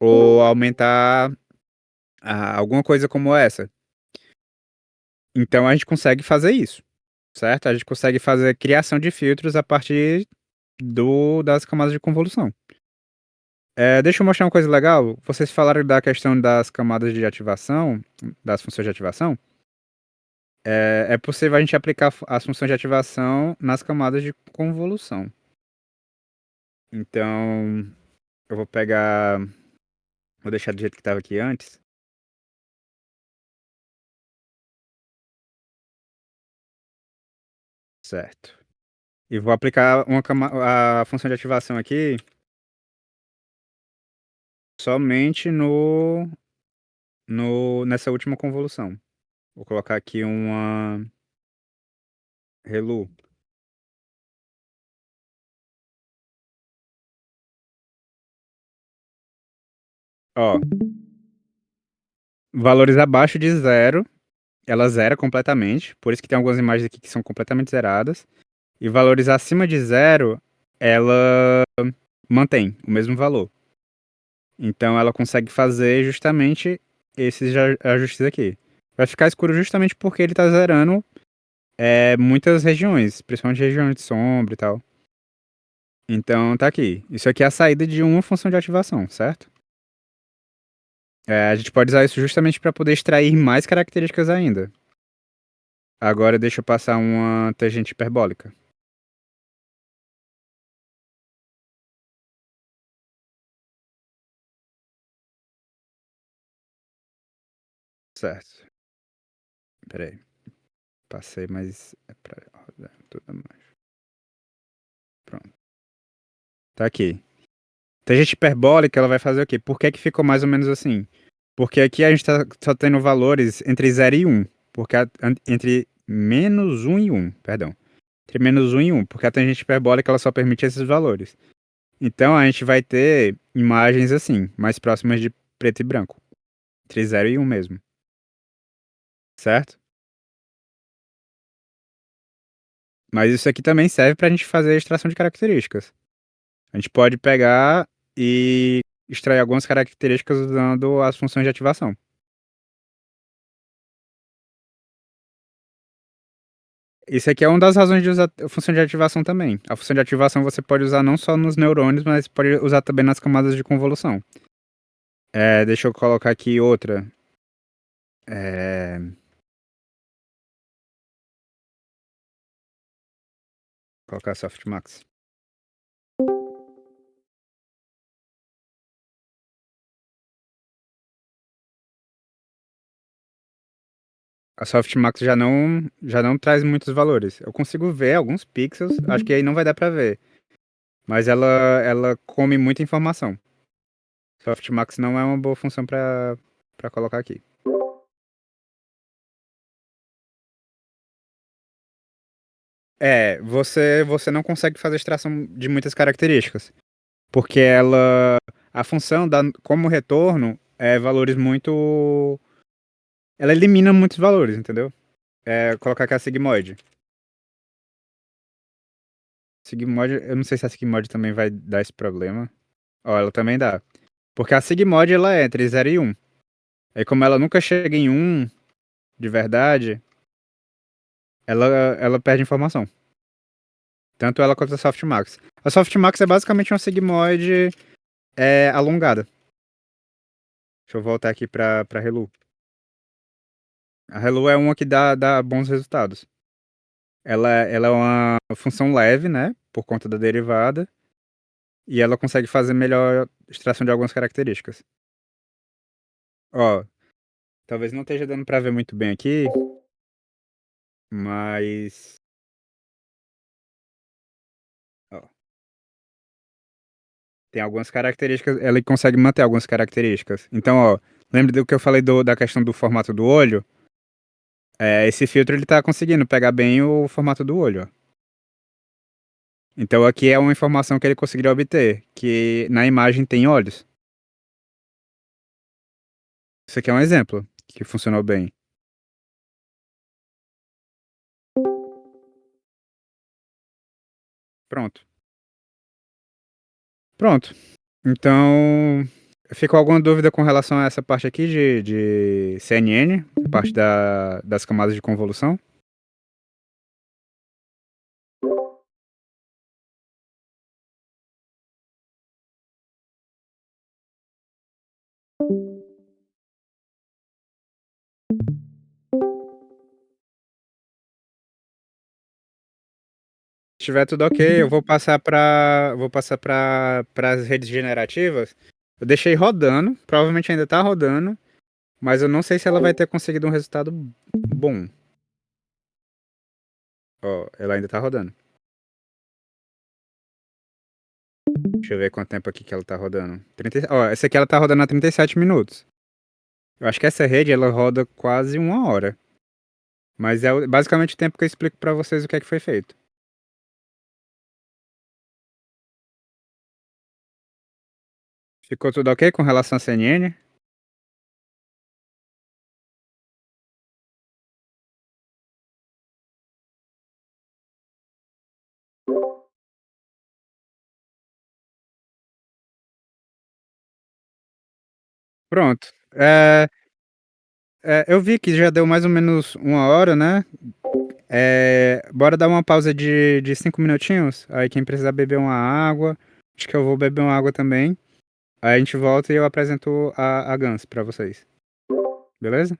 ou aumentar alguma coisa como essa. Então a gente consegue fazer isso, certo? A gente consegue fazer criação de filtros a partir das camadas de convolução. Deixa eu mostrar uma coisa legal. Vocês falaram da questão das camadas de ativação, das funções de ativação. É possível a gente aplicar as funções de ativação nas camadas de convolução. Então, eu vou pegar. Vou deixar do jeito que estava aqui antes. Certo. E vou aplicar a função de ativação aqui somente nessa última convolução. Vou colocar aqui Relu. Ó, valores abaixo de zero, ela zera completamente, por isso que tem algumas imagens aqui que são completamente zeradas. E valores acima de zero, ela mantém o mesmo valor. Então ela consegue fazer justamente esses ajustes aqui. Vai ficar escuro justamente porque ele tá zerando muitas regiões, principalmente regiões de sombra e tal. Então tá aqui. Isso aqui é a saída de uma função de ativação, certo? A gente pode usar isso justamente para poder extrair mais características ainda. Agora deixa eu passar uma tangente hiperbólica. Certo. Pera aí. Passei, mas é pra rodar tudo mais. Pronto. Tá aqui. Tangente hiperbólica, ela vai fazer o quê? Por que que ficou mais ou menos assim? Porque aqui a gente tá só tendo valores entre 0 e 1. Porque entre menos 1 e 1, perdão. Entre menos 1 e 1, porque a tangente hiperbólica ela só permite esses valores. Então a gente vai ter imagens assim, mais próximas de preto e branco. Entre 0 e 1 mesmo. Certo? Mas isso aqui também serve pra gente fazer a extração de características. A gente pode pegar e extrair algumas características usando as funções de ativação. Isso aqui é uma das razões de usar a função de ativação também. A função de ativação você pode usar não só nos neurônios, mas pode usar também nas camadas de convolução. Deixa eu colocar aqui outra. É, colocar softmax. A softmax já não traz muitos valores. Eu consigo ver alguns pixels, acho que aí não vai dar pra ver. Mas ela come muita informação. Softmax não é uma boa função pra colocar aqui. Você não consegue fazer extração de muitas características. Porque a função dá como retorno valores muito. Ela elimina muitos valores, entendeu? Colocar aqui a sigmoide. Sigmoide, eu não sei se a sigmoide também vai dar esse problema. Ó, ela também dá. Porque a sigmoide ela é entre 0 e 1. Aí como ela nunca chega em 1 de verdade, ela, ela perde informação. Tanto ela quanto a softmax. A softmax é basicamente uma sigmoide alongada. Deixa eu voltar aqui pra Relu. A Relu é uma que dá bons resultados. Ela é uma função leve, né? Por conta da derivada. E ela consegue fazer melhor extração de algumas características. Ó, talvez não esteja dando pra ver muito bem aqui, mas. Ó, tem algumas características. Ela consegue manter algumas características. Então, ó, lembra do que eu falei da questão do formato do olho? Esse filtro ele tá conseguindo pegar bem o formato do olho, ó. Então aqui é uma informação que ele conseguiria obter, que na imagem tem olhos. Isso aqui é um exemplo que funcionou bem. Pronto. Pronto. Então, ficou alguma dúvida com relação a essa parte aqui de CNN, a parte das camadas de convolução? Se tiver tudo ok, eu vou passar para as redes generativas. Eu deixei rodando, provavelmente ainda tá rodando, mas eu não sei se ela vai ter conseguido um resultado bom. Ó, ela ainda tá rodando. Deixa eu ver quanto tempo aqui que ela tá rodando. Ó, essa aqui ela tá rodando há 37 minutos. Eu acho que essa rede ela roda quase 1 hora. Mas é basicamente o tempo que eu explico para vocês o que é que foi feito. Ficou tudo ok com relação à CNN? Pronto. Eu vi que já deu mais ou menos 1 hora, né? Bora dar uma pausa de 5 minutinhos. Aí quem precisar beber uma água, acho que eu vou beber uma água também. Aí a gente volta e eu apresento a Gans pra vocês. Beleza?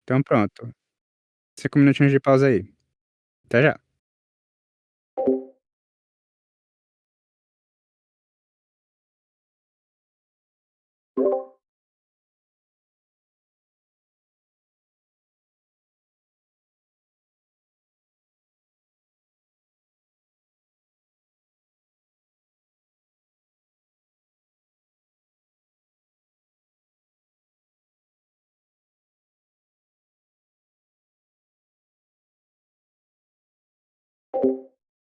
Então pronto. 5 minutinhos de pausa aí. Até já.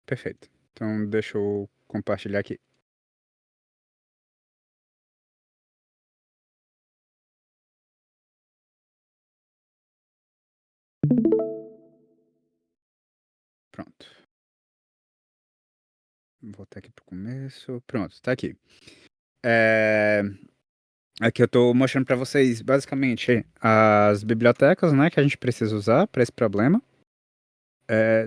Perfeito. Então deixa eu compartilhar aqui. Pronto. Vou voltar aqui pro começo. Pronto, tá aqui. É... Aqui eu tô mostrando pra vocês basicamente as bibliotecas, né, que a gente precisa usar para esse problema.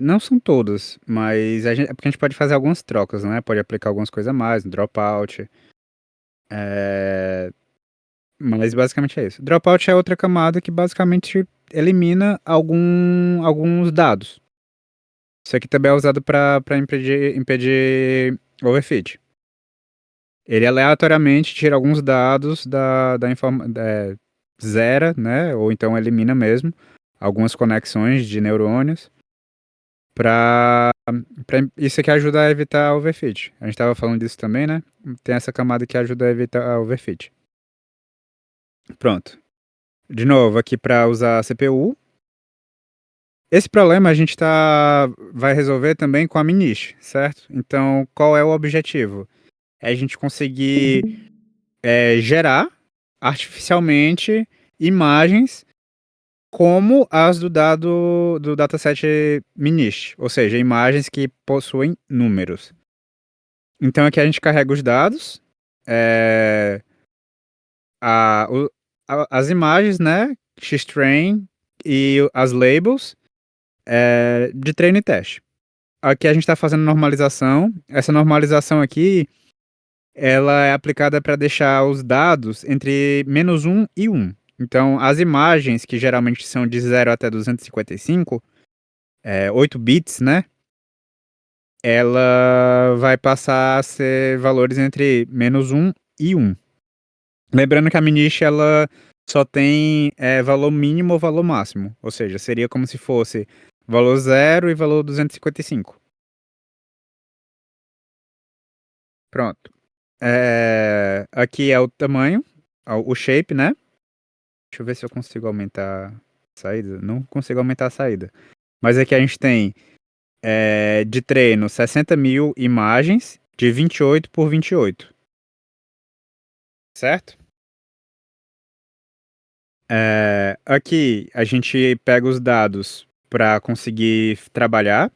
Não são todas, mas é porque a gente pode fazer algumas trocas, né? Pode aplicar algumas coisas a mais, no dropout. É, mas basicamente é isso. Dropout é outra camada que basicamente elimina alguns dados. Isso aqui também é usado para impedir overfit. Ele aleatoriamente tira alguns dados da informação, zera, né? Ou então elimina mesmo algumas conexões de neurônios para isso aqui ajuda a evitar overfit. A gente estava falando disso também, né? Tem essa camada que ajuda a evitar a overfit. Pronto. De novo, aqui para usar a CPU. Esse problema a gente vai resolver também com a Minish, certo? Então, qual é o objetivo? É a gente conseguir gerar artificialmente imagens como as do dataset Minish, ou seja, imagens que possuem números. Então aqui a gente carrega os dados, é, as imagens, né, X-Train e as labels de treino e teste. Aqui a gente está fazendo normalização. Essa normalização aqui, ela é aplicada para deixar os dados entre -1 e 1. Então, as imagens, que geralmente são de 0 até 255, 8 bits, né? Ela vai passar a ser valores entre -1 e 1. Lembrando que a Minish, ela só tem valor mínimo ou valor máximo. Ou seja, seria como se fosse valor 0 e valor 255. Pronto. Aqui é o tamanho, o shape, né? Deixa eu ver se eu consigo aumentar a saída. Não consigo aumentar a saída. Mas aqui a gente tem de treino 60.000 imagens de 28 por 28. Certo? Aqui a gente pega os dados para conseguir trabalhar.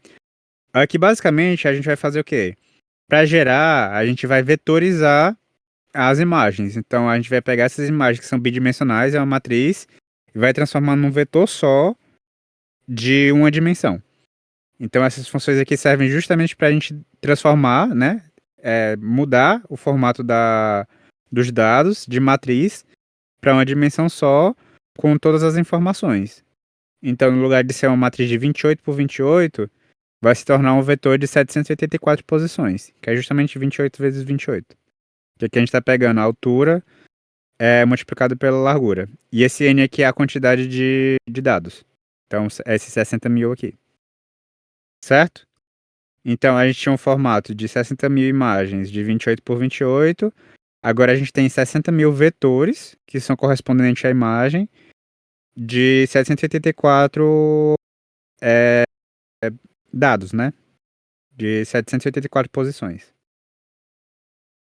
Aqui basicamente a gente vai fazer o quê? Para gerar, a gente vai vetorizar as imagens. Então a gente vai pegar essas imagens que são bidimensionais, é uma matriz, e vai transformar num vetor só de uma dimensão. Então essas funções aqui servem justamente para a gente transformar, né? Mudar o formato dos dados de matriz para uma dimensão só com todas as informações. Então, no lugar de ser uma matriz de 28 por 28, vai se tornar um vetor de 784 posições, que é justamente 28 vezes 28. Que aqui a gente está pegando a altura multiplicado pela largura. E esse n aqui é a quantidade de dados. Então, é esses 60.000 aqui. Certo? Então, a gente tinha um formato de 60.000 imagens de 28 por 28. Agora a gente tem 60.000 vetores, que são correspondentes à imagem. de 784 dados, né? De 784 posições.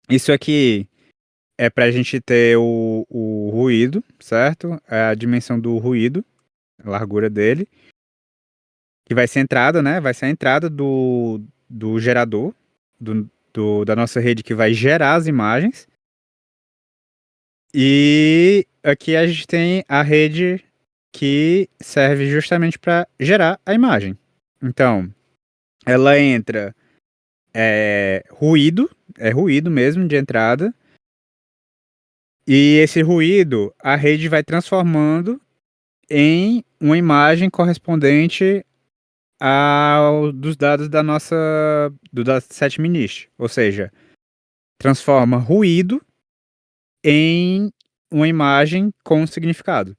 Isso aqui é pra gente ter o ruído, certo? A dimensão do ruído, a largura dele, que vai ser a entrada, né? Vai ser a entrada do gerador, da nossa rede que vai gerar as imagens. E aqui a gente tem a rede que serve justamente para gerar a imagem. Então, ela entra ruído, é ruído mesmo de entrada. E esse ruído, a rede vai transformando em uma imagem correspondente dos dados do dataset MNIST. Ou seja, transforma ruído em uma imagem com significado.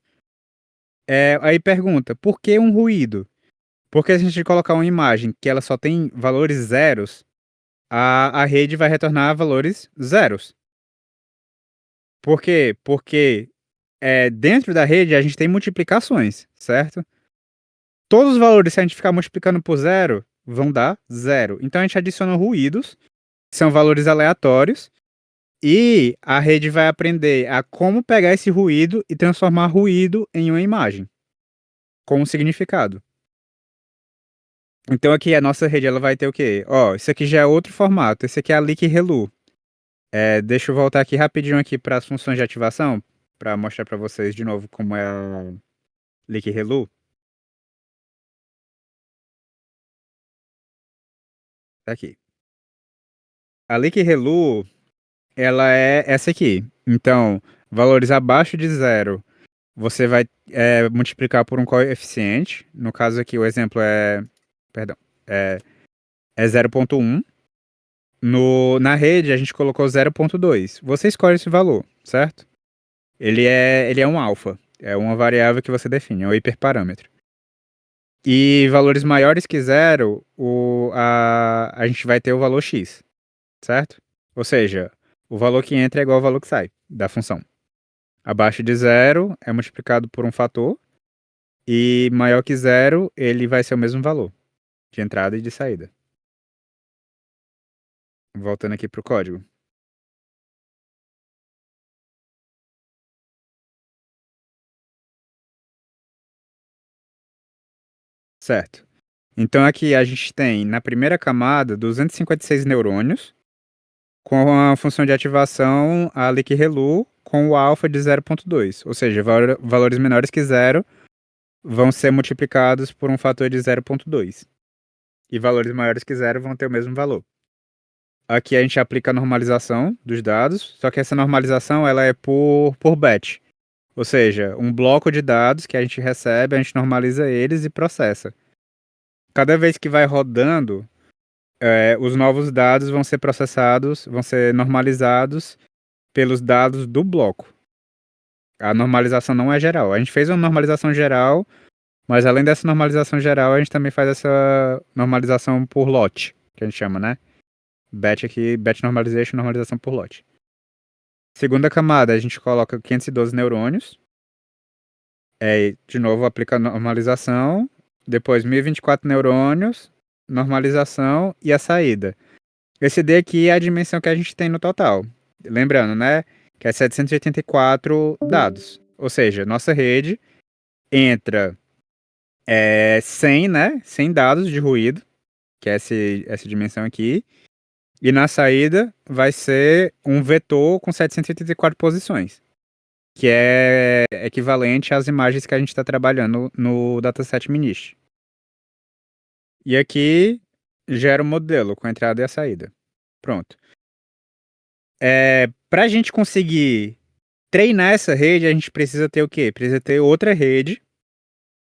Aí pergunta, por que um ruído? Porque se a gente colocar uma imagem que ela só tem valores zeros, a rede vai retornar valores zeros. Por quê? Porque dentro da rede a gente tem multiplicações, certo? Todos os valores, se a gente ficar multiplicando por zero, vão dar zero. Então a gente adiciona ruídos, que são valores aleatórios, e a rede vai aprender a como pegar esse ruído e transformar ruído em uma imagem, com um significado. Então aqui a nossa rede ela vai ter o quê? Ó, isso aqui já é outro formato, esse aqui é a Lick Relu. Deixa eu voltar aqui rapidinho aqui para as funções de ativação, para mostrar para vocês de novo como é a Lick Relu. Tá aqui. A Lick Relu, ela é essa aqui. Então, valores abaixo de zero, você vai multiplicar por um coeficiente. No caso aqui, o exemplo perdão, é 0,1. Na rede, a gente colocou 0,2. Você escolhe esse valor, certo? Ele é um alfa. É uma variável que você define, é um hiperparâmetro. E valores maiores que zero, a gente vai ter o valor x, certo? Ou seja, o valor que entra é igual ao valor que sai da função. Abaixo de zero é multiplicado por um fator, e maior que zero, ele vai ser o mesmo valor de entrada e de saída. Voltando aqui para o código. Certo. Então aqui a gente tem, na primeira camada, 256 neurônios, com a função de ativação a Lick-Relu com o alfa de 0,2. Ou seja, valores menores que zero vão ser multiplicados por um fator de 0,2. E valores maiores que zero vão ter o mesmo valor. Aqui a gente aplica a normalização dos dados, só que essa normalização ela é por batch. Ou seja, um bloco de dados que a gente recebe, a gente normaliza eles e processa. Cada vez que vai rodando, os novos dados vão ser processados, vão ser normalizados pelos dados do bloco. A normalização não é geral. A gente fez uma normalização geral, mas além dessa normalização geral, a gente também faz essa normalização por lote, que a gente chama, né? Batch aqui, batch normalization, normalização por lote. Segunda camada, a gente coloca 512 neurônios. De novo, aplica a normalização. Depois, 1024 neurônios, normalização e a saída. Esse D aqui é a dimensão que a gente tem no total. Lembrando, né? Que é 784 dados. Ou seja, nossa rede entra 100, né? 100 dados de ruído, que é essa dimensão aqui. E na saída vai ser um vetor com 784 posições, que é equivalente às imagens que a gente está trabalhando no dataset MNIST. E aqui gera o modelo com a entrada e a saída. Pronto. Para a gente conseguir treinar essa rede, a gente precisa ter o quê? Precisa ter outra rede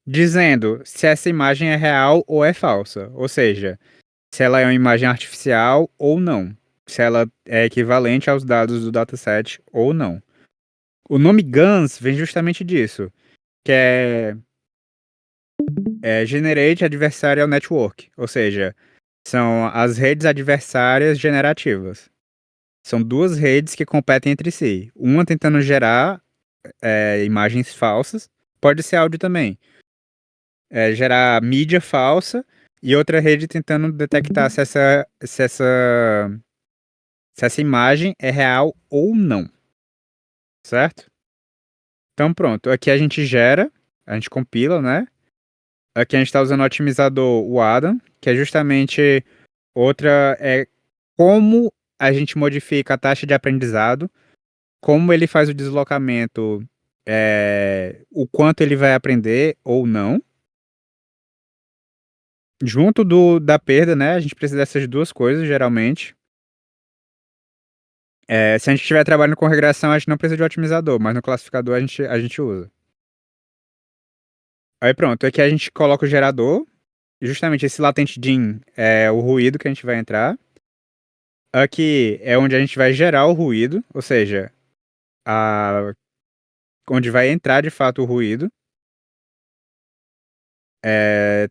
dizendo se essa imagem é real ou é falsa. Ou seja, se ela é uma imagem artificial ou não. Se ela é equivalente aos dados do dataset ou não. O nome GANs vem justamente disso, que é Generate Adversarial Network, ou seja, são as redes adversárias generativas. São duas redes que competem entre si, uma tentando gerar imagens falsas, pode ser áudio também. Gerar mídia falsa e outra rede tentando detectar se essa imagem é real ou não, certo? Então pronto, aqui a gente gera, a gente compila, né? Aqui a gente está usando o otimizador, o Adam, que é justamente outra, como a gente modifica a taxa de aprendizado, como ele faz o deslocamento, o quanto ele vai aprender ou não. Junto da perda, né, a gente precisa dessas duas coisas, geralmente. Se a gente estiver trabalhando com regressão, a gente não precisa de otimizador, mas no classificador a gente usa. Aí pronto, aqui a gente coloca o gerador, e justamente esse latente dim é o ruído que a gente vai entrar. Aqui é onde a gente vai gerar o ruído, ou seja, a, onde vai entrar de fato o ruído.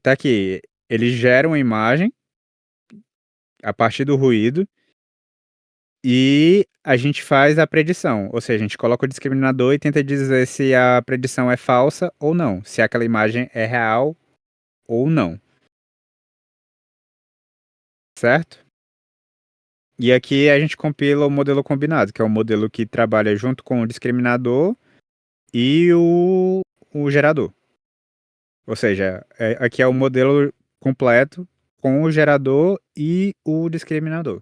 Tá aqui, ele gera uma imagem a partir do ruído e a gente faz a predição, ou seja, a gente coloca o discriminador e tenta dizer se a predição é falsa ou não, se aquela imagem é real ou não, certo? E aqui a gente compila o modelo combinado, que é o modelo que trabalha junto com o discriminador e o gerador. Ou seja, aqui é o modelo completo com o gerador e o discriminador.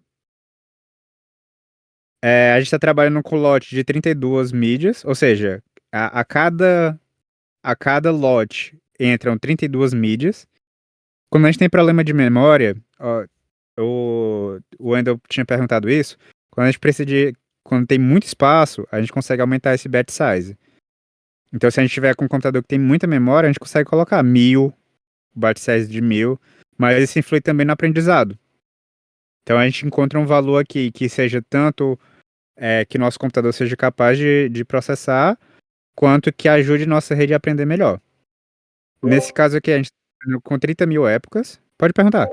A gente está trabalhando com lote de 32 mídias, ou seja, a cada lote entram 32 mídias. Quando a gente tem problema de memória, ó, o Wendel tinha perguntado isso, quando a gente precisa quando tem muito espaço, a gente consegue aumentar esse batch size. Então, se a gente tiver com um computador que tem muita memória, a gente consegue colocar 1000, batch size de 1000, mas isso influi também no aprendizado. Então, a gente encontra um valor aqui que seja tanto que nosso computador seja capaz de processar, quanto que ajude nossa rede a aprender melhor. Nesse caso aqui, a gente tá com 30 mil épocas. Pode perguntar.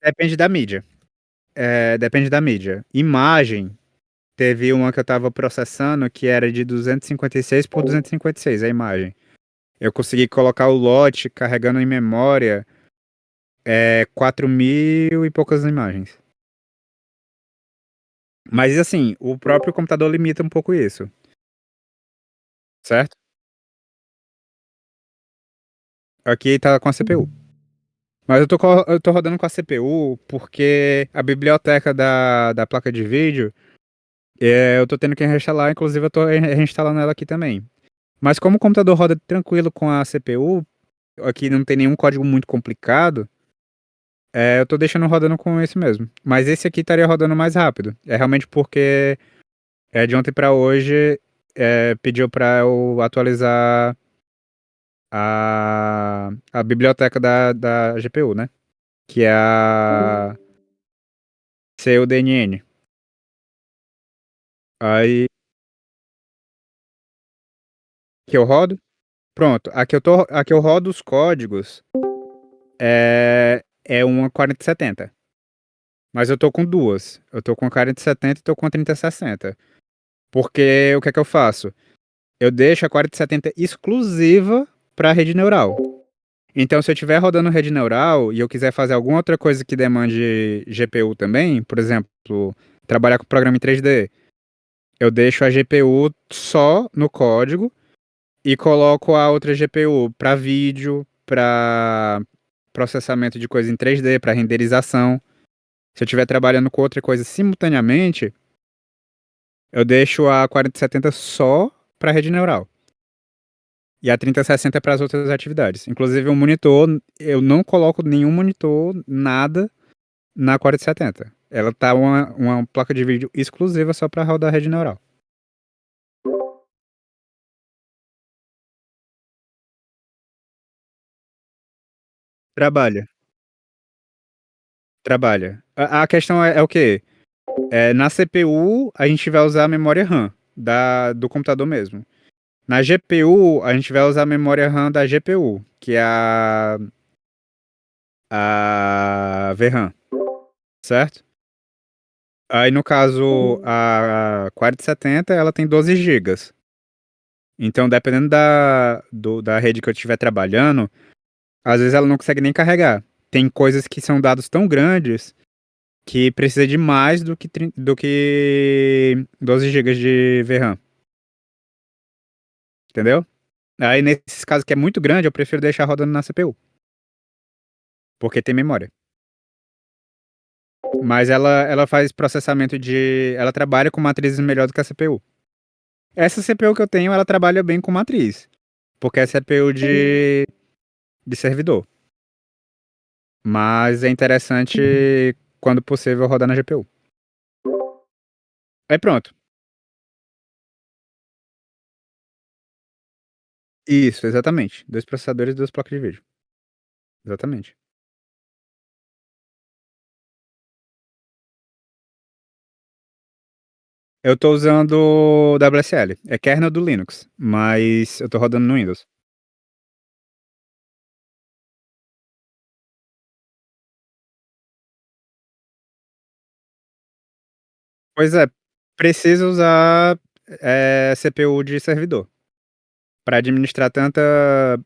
Depende da mídia. Depende da mídia. Imagem, teve uma que eu tava processando que era de 256 por 256 a imagem. Eu consegui colocar o lote carregando em memória 4 mil e poucas imagens. Mas assim, o próprio computador limita um pouco isso, certo? Aqui tá com a CPU. Mas eu tô rodando com a CPU porque a biblioteca da placa de vídeo, eu tô tendo que reinstalar, inclusive eu tô reinstalando ela aqui também. Mas como o computador roda tranquilo com a CPU, aqui não tem nenhum código muito complicado, eu tô deixando rodando com esse mesmo. Mas esse aqui estaria rodando mais rápido. É realmente porque de ontem pra hoje pediu pra eu atualizar a biblioteca da GPU, né? Que é a CUDNN. Aí que eu rodo? Pronto, aqui eu rodo os códigos, é uma 4070. Mas eu tô com duas. Eu tô com a 4070 e tô com a 3060. Porque o que é que eu faço? Eu deixo a 4070 exclusiva para rede neural. Então, se eu estiver rodando rede neural e eu quiser fazer alguma outra coisa que demande GPU também, por exemplo, trabalhar com programa em 3D, eu deixo a GPU só no código e coloco a outra GPU para vídeo, para processamento de coisa em 3D, para renderização. Se eu estiver trabalhando com outra coisa simultaneamente, eu deixo a 4070 só para rede neural. E a 3060 para as outras atividades. Inclusive o monitor, eu não coloco nenhum monitor, nada na 4070. Ela tá uma placa de vídeo exclusiva só para rodar rede neural. Trabalha, trabalha. A questão é o quê? Na CPU, a gente vai usar a memória RAM do computador mesmo. Na GPU, a gente vai usar a memória RAM da GPU, que é a VRAM, certo? Aí no caso, a 4070 ela tem 12 gigas. Então dependendo da rede que eu estiver trabalhando, às vezes ela não consegue nem carregar. Tem coisas que são dados tão grandes que precisa de mais do que 12 gigas de VRAM, entendeu? Aí nesses casos que é muito grande, eu prefiro deixar rodando na CPU, porque tem memória. Mas ela faz processamento de. Ela trabalha com matrizes melhor do que a CPU. Essa CPU que eu tenho, ela trabalha bem com matriz. Porque é CPU de servidor. Mas é interessante, quando possível, rodar na GPU. Aí pronto. Isso, exatamente. Dois processadores e duas placas de vídeo. Exatamente. Eu tô usando o WSL. É kernel do Linux, mas eu tô rodando no Windows. Pois é, precisa usar CPU de servidor. Para administrar tanta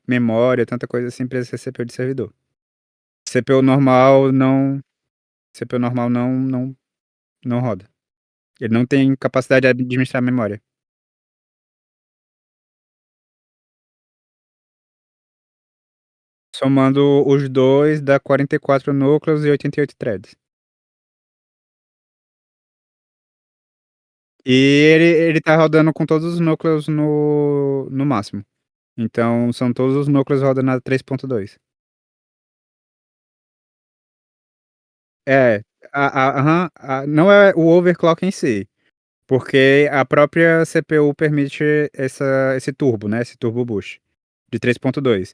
memória, tanta coisa assim, precisa ser CPU de servidor. CPU normal não, CPU normal não roda. Ele não tem capacidade de administrar memória. Somando os dois, dá 44 núcleos e 88 threads. E ele tá rodando com todos os núcleos no máximo. Então são todos os núcleos rodando a 3.2. É, aham, não é o overclock em si, porque a própria CPU permite esse turbo, né, esse turbo boost de 3.2.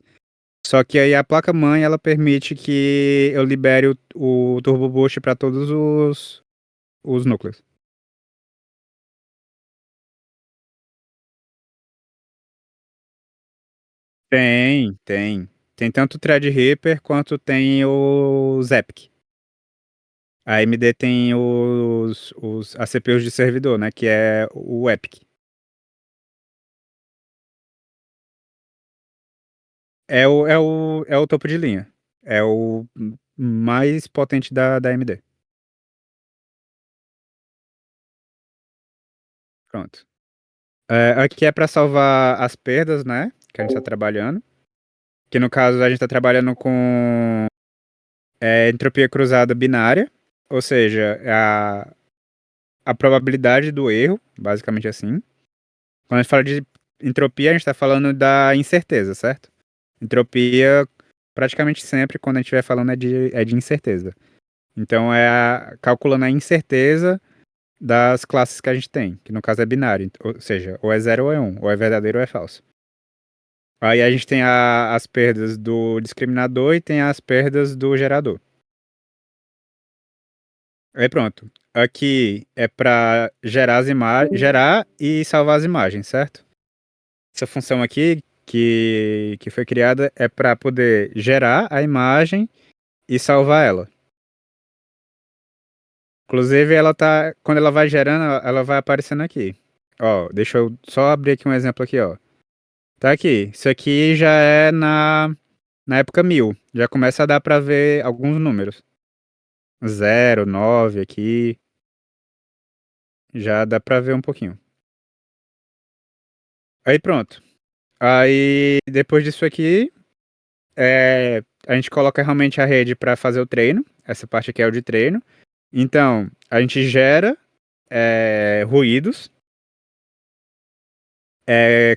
Só que aí a placa-mãe, ela permite que eu libere o turbo boost para todos os núcleos. Tem, tem. Tem tanto o Threadripper quanto tem os EPIC. A AMD tem as CPUs de servidor, né? Que é o EPIC. É o topo de linha. É o mais potente da AMD. Pronto. Aqui é para salvar as perdas, né? Que a gente está trabalhando. Que no caso a gente está trabalhando com entropia cruzada binária. Ou seja, a probabilidade do erro, basicamente assim. Quando a gente fala de entropia, a gente está falando da incerteza, certo? Entropia, praticamente sempre, quando a gente estiver falando, é de incerteza. Então, calculando a incerteza das classes que a gente tem, que no caso é binário, ou seja, ou é zero ou é um, ou é verdadeiro ou é falso. Aí a gente tem as perdas do discriminador e tem as perdas do gerador. Aí pronto. Aqui é para gerar gerar e salvar as imagens, certo? Essa função aqui que foi criada é para poder gerar a imagem e salvar ela. Inclusive, quando ela vai gerando, ela vai aparecendo aqui. Ó, deixa eu só abrir aqui um exemplo aqui, ó. Tá aqui. Isso aqui já é na época 1000. Já começa a dar para ver alguns números. 0, 9 aqui. Já dá para ver um pouquinho. Aí pronto. Aí depois disso aqui, a gente coloca realmente a rede para fazer o treino. Essa parte aqui é o de treino. Então, a gente gera ruídos,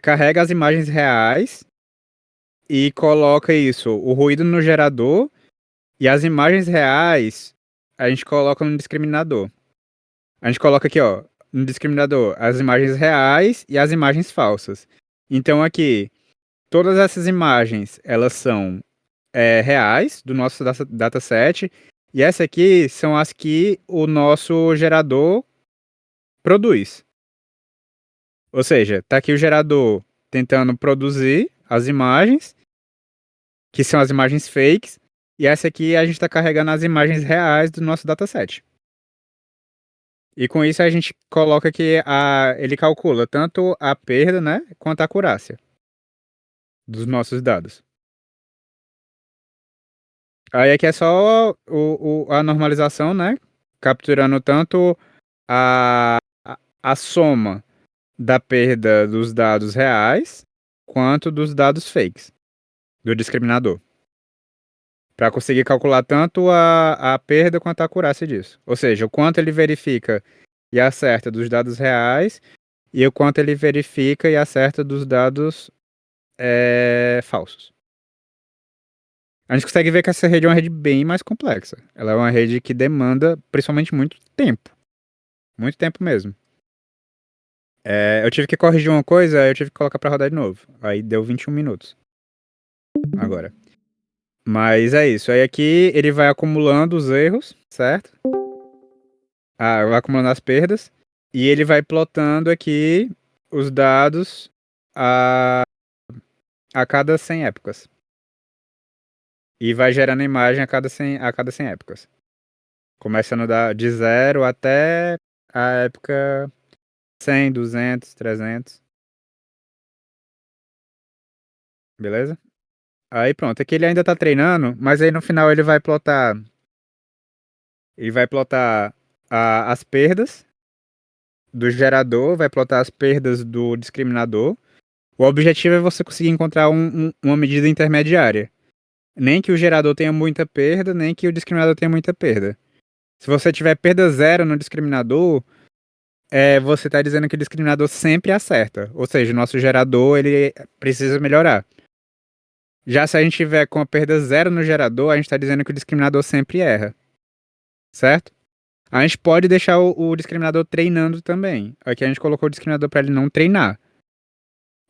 carrega as imagens reais e coloca isso, o ruído no gerador e as imagens reais a gente coloca no discriminador. A gente coloca aqui, ó, no discriminador as imagens reais e as imagens falsas. Então aqui, todas essas imagens, elas são reais do nosso dataset e essa aqui são as que o nosso gerador produz. Ou seja, tá aqui o gerador tentando produzir as imagens, que são as imagens fakes, e essa aqui a gente está carregando as imagens reais do nosso dataset. E com isso a gente coloca que ele calcula tanto a perda, né, quanto a acurácia dos nossos dados. Aí aqui é só a normalização, né, capturando tanto a soma da perda dos dados reais quanto dos dados fakes do discriminador, para conseguir calcular tanto a perda quanto a acurácia disso. Ou seja, o quanto ele verifica e acerta dos dados reais e o quanto ele verifica e acerta dos dados falsos. A gente consegue ver que essa rede é uma rede bem mais complexa. Ela é uma rede que demanda principalmente muito tempo. Muito tempo mesmo. Eu tive que corrigir uma coisa, aí eu tive que colocar pra rodar de novo. Aí deu 21 minutos. Agora. Mas é isso. Aí aqui ele vai acumulando os erros, certo? Vai acumulando as perdas. E ele vai plotando aqui os dados a, a cada 100 épocas. E vai gerando imagem a cada 100 épocas. Começando de 0 até a época 100, 200, 300. Beleza? Aí pronto. Aqui ele ainda tá treinando, mas aí no final ele vai plotar. Ele vai plotar as perdas do gerador, vai plotar as perdas do discriminador. O objetivo é você conseguir encontrar uma medida intermediária. Nem que o gerador tenha muita perda, nem que o discriminador tenha muita perda. Se você tiver perda zero no discriminador, você está dizendo que o discriminador sempre acerta. Ou seja, o nosso gerador ele precisa melhorar. Já se a gente tiver com a perda zero no gerador, a gente está dizendo que o discriminador sempre erra. Certo? A gente pode deixar o discriminador treinando também. Aqui a gente colocou o discriminador para ele não treinar.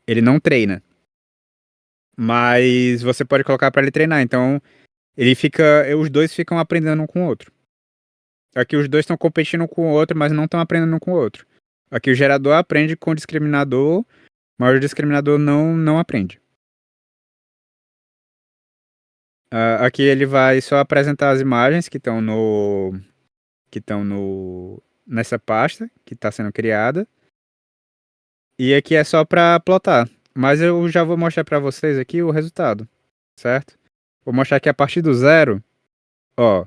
Ele não treina. Mas você pode colocar para ele treinar. Então, os dois ficam aprendendo um com o outro. Aqui os dois estão competindo com o outro, mas não estão aprendendo um com o outro. Aqui o gerador aprende com o discriminador, mas o discriminador não aprende. Aqui ele vai só apresentar as imagens que estão nessa pasta que está sendo criada. E aqui é só para plotar. Mas eu já vou mostrar para vocês aqui o resultado, certo? Vou mostrar aqui a partir do zero. Ó,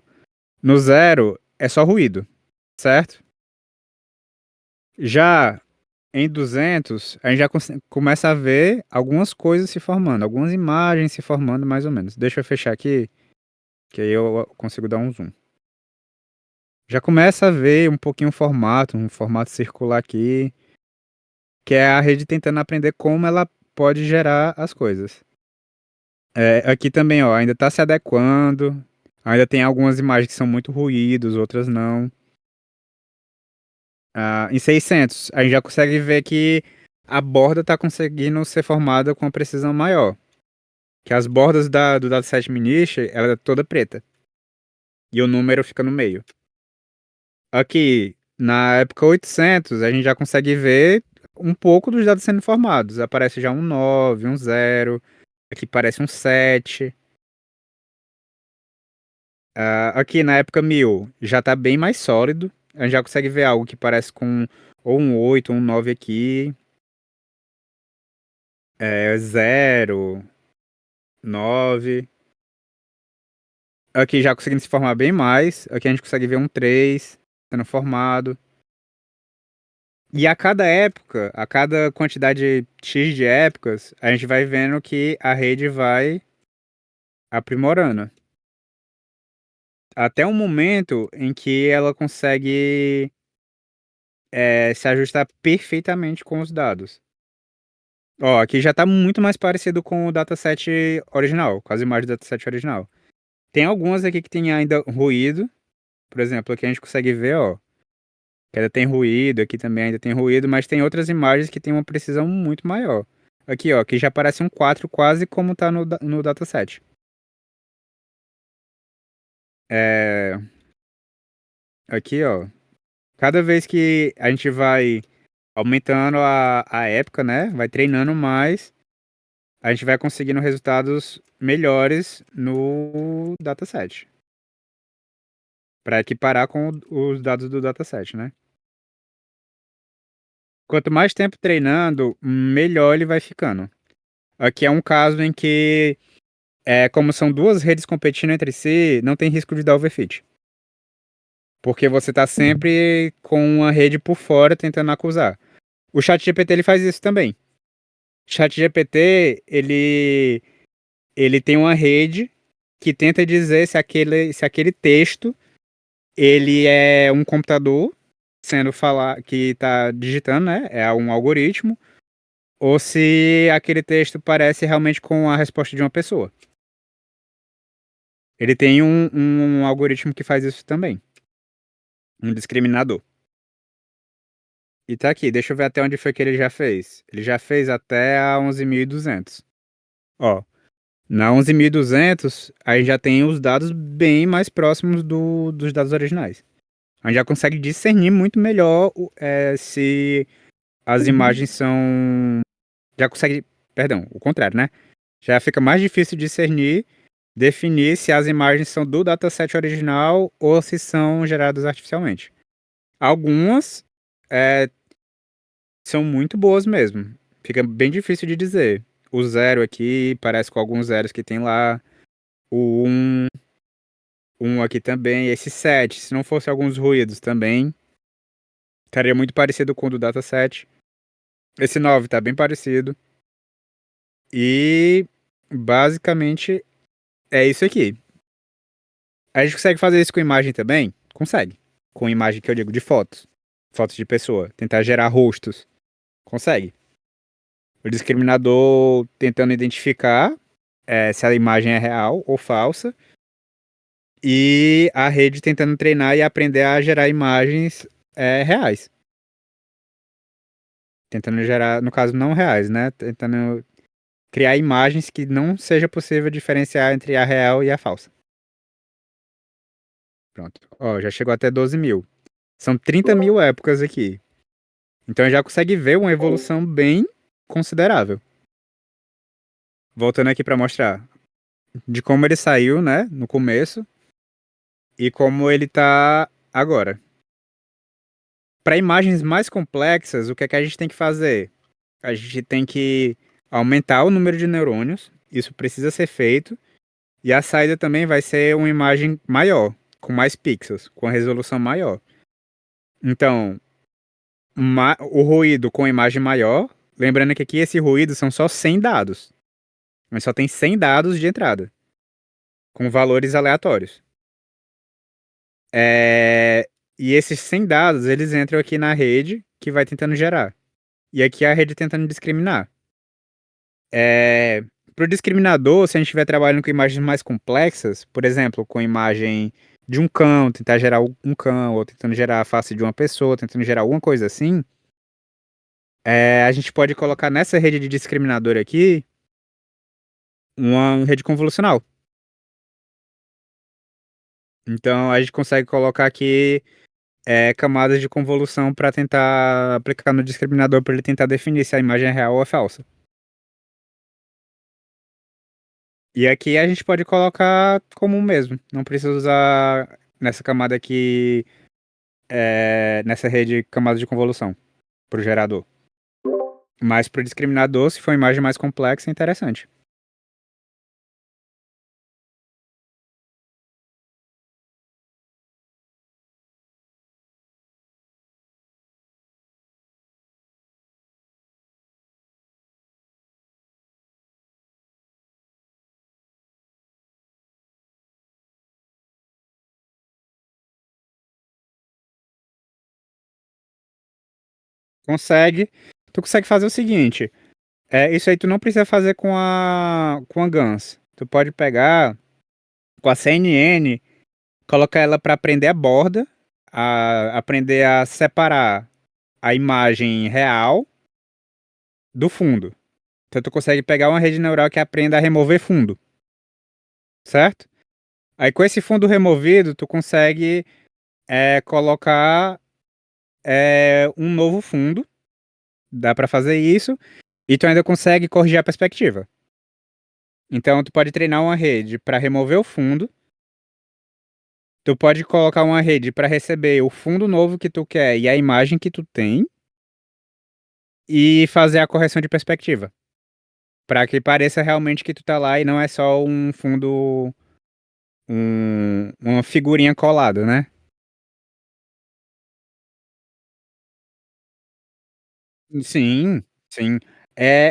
no zero é só ruído, certo? Já em 200, a gente já começa a ver algumas coisas se formando, algumas imagens se formando mais ou menos. Deixa eu fechar aqui, que aí eu consigo dar um zoom. Já começa a ver um pouquinho um formato circular aqui, que é a rede tentando aprender como ela pode gerar as coisas. Aqui também, ó, ainda está se adequando, ainda tem algumas imagens que são muito ruídos, outras não. Em 600, a gente já consegue ver que a borda está conseguindo ser formada com uma precisão maior. Que as bordas do dataset Minish, ela é toda preta. E o número fica no meio. Aqui, na época 800, a gente já consegue ver um pouco dos dados sendo formados. Aparece já um 9, um 0. Aqui parece um 7. Aqui na época 1000, já está bem mais sólido. A gente já consegue ver algo que parece com ou um 8 ou um 9 aqui. 0, 9. Aqui já conseguindo se formar bem mais. Aqui a gente consegue ver um 3 sendo formado. E a cada época, a cada quantidade X de épocas, a gente vai vendo que a rede vai aprimorando. Até um momento em que ela consegue se ajustar perfeitamente com os dados. Ó, aqui já está muito mais parecido com o dataset original, com as imagens do dataset original. Tem algumas aqui que tem ainda ruído. Por exemplo, aqui a gente consegue ver, ó, que ainda tem ruído, aqui também ainda tem ruído, mas tem outras imagens que tem uma precisão muito maior. Aqui, ó, que já parece um 4 quase como tá no dataset. Aqui, ó, cada vez que a gente vai aumentando a época, né, vai treinando mais, a gente vai conseguindo resultados melhores no dataset. Para equiparar com os dados do dataset, né? Quanto mais tempo treinando, melhor ele vai ficando. Aqui é um caso em que, como são 2 redes competindo entre si, não tem risco de dar overfit. Porque você tá sempre com uma rede por fora tentando acusar. O ChatGPT ele faz isso também. O ChatGPT ele tem uma rede que tenta dizer se aquele texto ele é um computador sendo falar que tá digitando, né? É um algoritmo, ou se aquele texto parece realmente com a resposta de uma pessoa. Ele tem um algoritmo que faz isso também, um discriminador. E tá aqui, deixa eu ver até onde foi que ele já fez. Ele já fez até a 11.200. Ó, na 11.200, aí já tem os dados bem mais próximos dos dados originais. A gente já consegue discernir muito melhor se as imagens são. Já consegue. Perdão, o contrário, né? Já fica mais difícil discernir, definir se as imagens são do dataset original ou se são geradas artificialmente. Algumas são muito boas mesmo. Fica bem difícil de dizer. O zero aqui parece com alguns zeros que tem lá. O um aqui também. Esse 7, se não fosse alguns ruídos também, estaria muito parecido com o do dataset. Esse 9 tá bem parecido. E basicamente é isso aqui. A gente consegue fazer isso com imagem também? Consegue. Com imagem que eu digo de fotos. Fotos de pessoa. Tentar gerar rostos. Consegue. O discriminador tentando identificar se a imagem é real ou falsa. E a rede tentando treinar e aprender a gerar imagens reais. Tentando gerar, no caso, não reais, né? Tentando criar imagens que não seja possível diferenciar entre a real e a falsa. Pronto. Ó, já chegou até 12.000. São 30.000 épocas aqui. Então já consegue ver uma evolução bem considerável. Voltando aqui para mostrar de como ele saiu, né, no começo e como ele tá agora. Para imagens mais complexas, o que é que a gente tem que fazer? A gente tem que aumentar o número de neurônios, isso precisa ser feito, e a saída também vai ser uma imagem maior, com mais pixels, com a resolução maior. Então, o ruído com imagem maior, lembrando que aqui esse ruído são só 100 dados, mas só tem 100 dados de entrada, com valores aleatórios. E esses 100 dados, eles entram aqui na rede, que vai tentando gerar. E aqui é a rede tentando discriminar. Para o discriminador, se a gente estiver trabalhando com imagens mais complexas, por exemplo, com imagem de um cão, tentar gerar um cão, ou tentando gerar a face de uma pessoa, tentando gerar alguma coisa assim, a gente pode colocar nessa rede de discriminador aqui uma rede convolucional. Então a gente consegue colocar aqui camadas de convolução para tentar aplicar no discriminador para ele tentar definir se a imagem é real ou é falsa. E aqui a gente pode colocar comum mesmo. Não precisa usar nessa camada aqui, nessa rede camada de convolução para o gerador. Mas para o discriminador, se for uma imagem mais complexa, é interessante. Consegue. Tu consegue fazer o seguinte. Isso aí tu não precisa fazer com a GANs. Tu pode pegar com a CNN, colocar ela para aprender a borda, aprender a separar a imagem real do fundo. Então tu consegue pegar uma rede neural que aprenda a remover fundo, certo? Aí com esse fundo removido, tu consegue colocar um novo fundo, dá para fazer isso, e tu ainda consegue corrigir a perspectiva. Então tu pode treinar uma rede para remover o fundo, tu pode colocar uma rede para receber o fundo novo que tu quer e a imagem que tu tem, e fazer a correção de perspectiva, pra que pareça realmente que tu tá lá e não é só um fundo, uma figurinha colada, né. Sim, sim.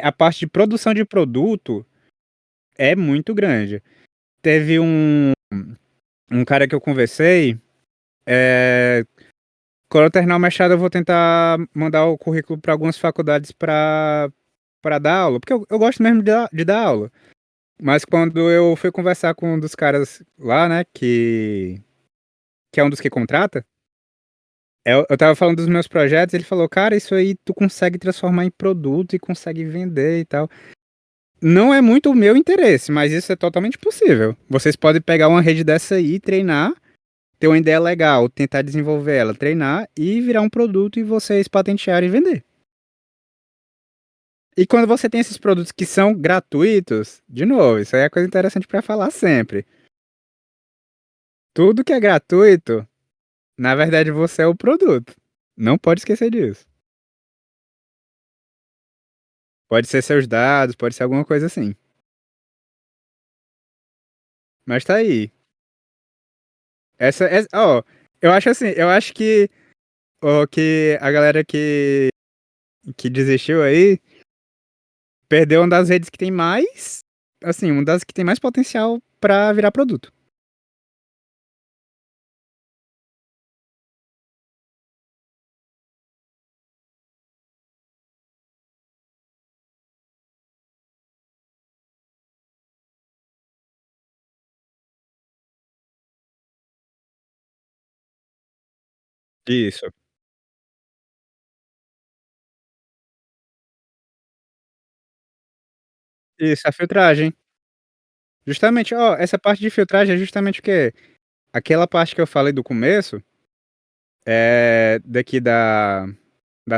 A parte de produção de produto é muito grande. Teve um cara que eu conversei, quando eu terminar o mestrado eu vou tentar mandar o currículo para algumas faculdades para dar aula, porque eu gosto mesmo de dar aula. Mas quando eu fui conversar com um dos caras lá, né, que é um dos que contrata, eu estava falando dos meus projetos, ele falou: "Cara, isso aí tu consegue transformar em produto e consegue vender e tal". Não é muito o meu interesse, mas isso é totalmente possível. Vocês podem pegar uma rede dessa aí, treinar, ter uma ideia legal, tentar desenvolver ela, treinar e virar um produto e vocês patentearem e vender. E quando você tem esses produtos que são gratuitos, de novo, isso aí é coisa interessante para falar sempre. Tudo que é gratuito, na verdade você é o produto. Não pode esquecer disso. Pode ser seus dados, pode ser alguma coisa assim. Mas tá aí. Ó, eu acho assim, eu acho que que a galera que desistiu aí, perdeu uma das redes que tem mais, assim, uma das que tem mais potencial pra virar produto. Isso. Isso, a filtragem. Justamente, ó, essa parte de filtragem é justamente o quê? Aquela parte que eu falei do começo, daqui da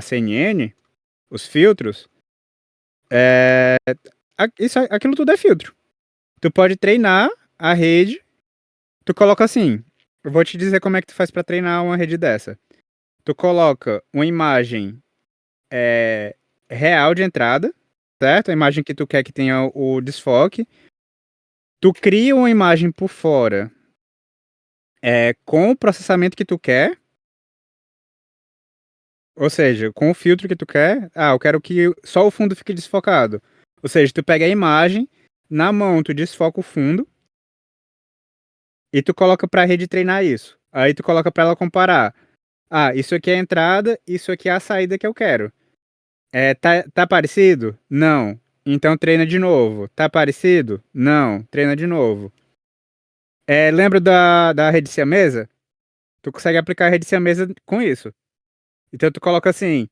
CNN, os filtros, aquilo tudo é filtro. Tu pode treinar a rede, tu coloca assim, eu vou te dizer como é que tu faz pra treinar uma rede dessa. Tu coloca uma imagem, eh, real de entrada, certo? A imagem que tu quer que tenha o desfoque. Tu cria uma imagem por fora, com o processamento que tu quer, ou seja, com o filtro que tu quer. Ah, eu quero que só o fundo fique desfocado. Ou seja, tu pega a imagem, na mão tu desfoca o fundo e tu coloca pra rede treinar isso. Aí tu coloca pra ela comparar. Ah, isso aqui é a entrada, isso aqui é a saída que eu quero. Tá parecido? Não. Então treina de novo. Tá parecido? Não. Treina de novo. Lembra da rede siamesa? Tu consegue aplicar a rede siamesa com isso. Então tu coloca assim,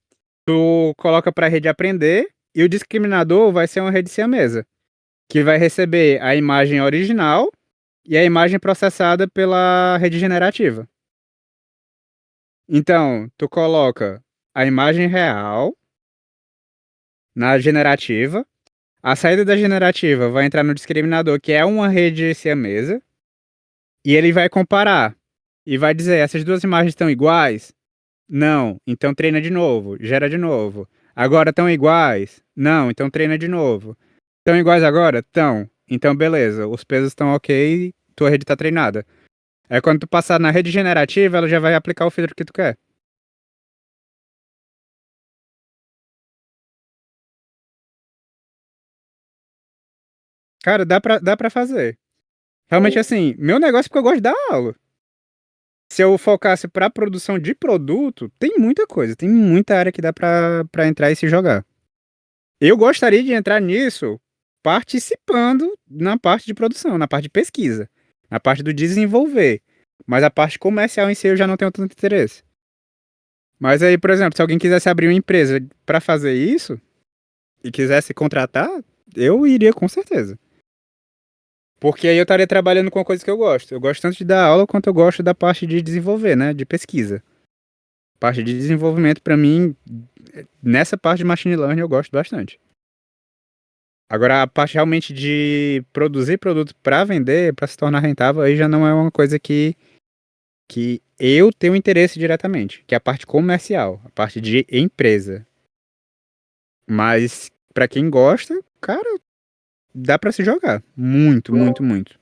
tu coloca pra rede aprender e o discriminador vai ser uma rede siamesa, que vai receber a imagem original e a imagem processada pela rede generativa. Então, tu coloca a imagem real na generativa, a saída da generativa vai entrar no discriminador, que é uma rede siamesa, e ele vai comparar e vai dizer: essas duas imagens estão iguais? Não, então treina de novo, gera de novo. Agora estão iguais? Não, então treina de novo. Estão iguais agora? Estão. Então beleza, os pesos estão ok, tua rede está treinada. Aí quando tu passar na rede generativa, ela já vai aplicar o filtro que tu quer. Cara, dá pra fazer. Realmente assim, meu negócio é porque eu gosto de dar aula. Se eu focasse pra produção de produto, tem muita coisa, tem muita área que dá pra entrar e se jogar. Eu gostaria de entrar nisso participando na parte de produção, na parte de pesquisa, na parte do desenvolver, mas a parte comercial em si eu já não tenho tanto interesse. Mas aí, por exemplo, se alguém quisesse abrir uma empresa para fazer isso e quisesse contratar, eu iria com certeza. Porque aí eu estaria trabalhando com a coisa que eu gosto. Eu gosto tanto de dar aula quanto eu gosto da parte de desenvolver, né, de pesquisa. Parte de desenvolvimento para mim, nessa parte de machine learning eu gosto bastante. Agora a parte realmente de produzir produto para vender, para se tornar rentável, aí já não é uma coisa que eu tenho interesse diretamente, que é a parte comercial, a parte de empresa. Mas pra quem gosta, cara, dá pra se jogar. Muito, muito, muito.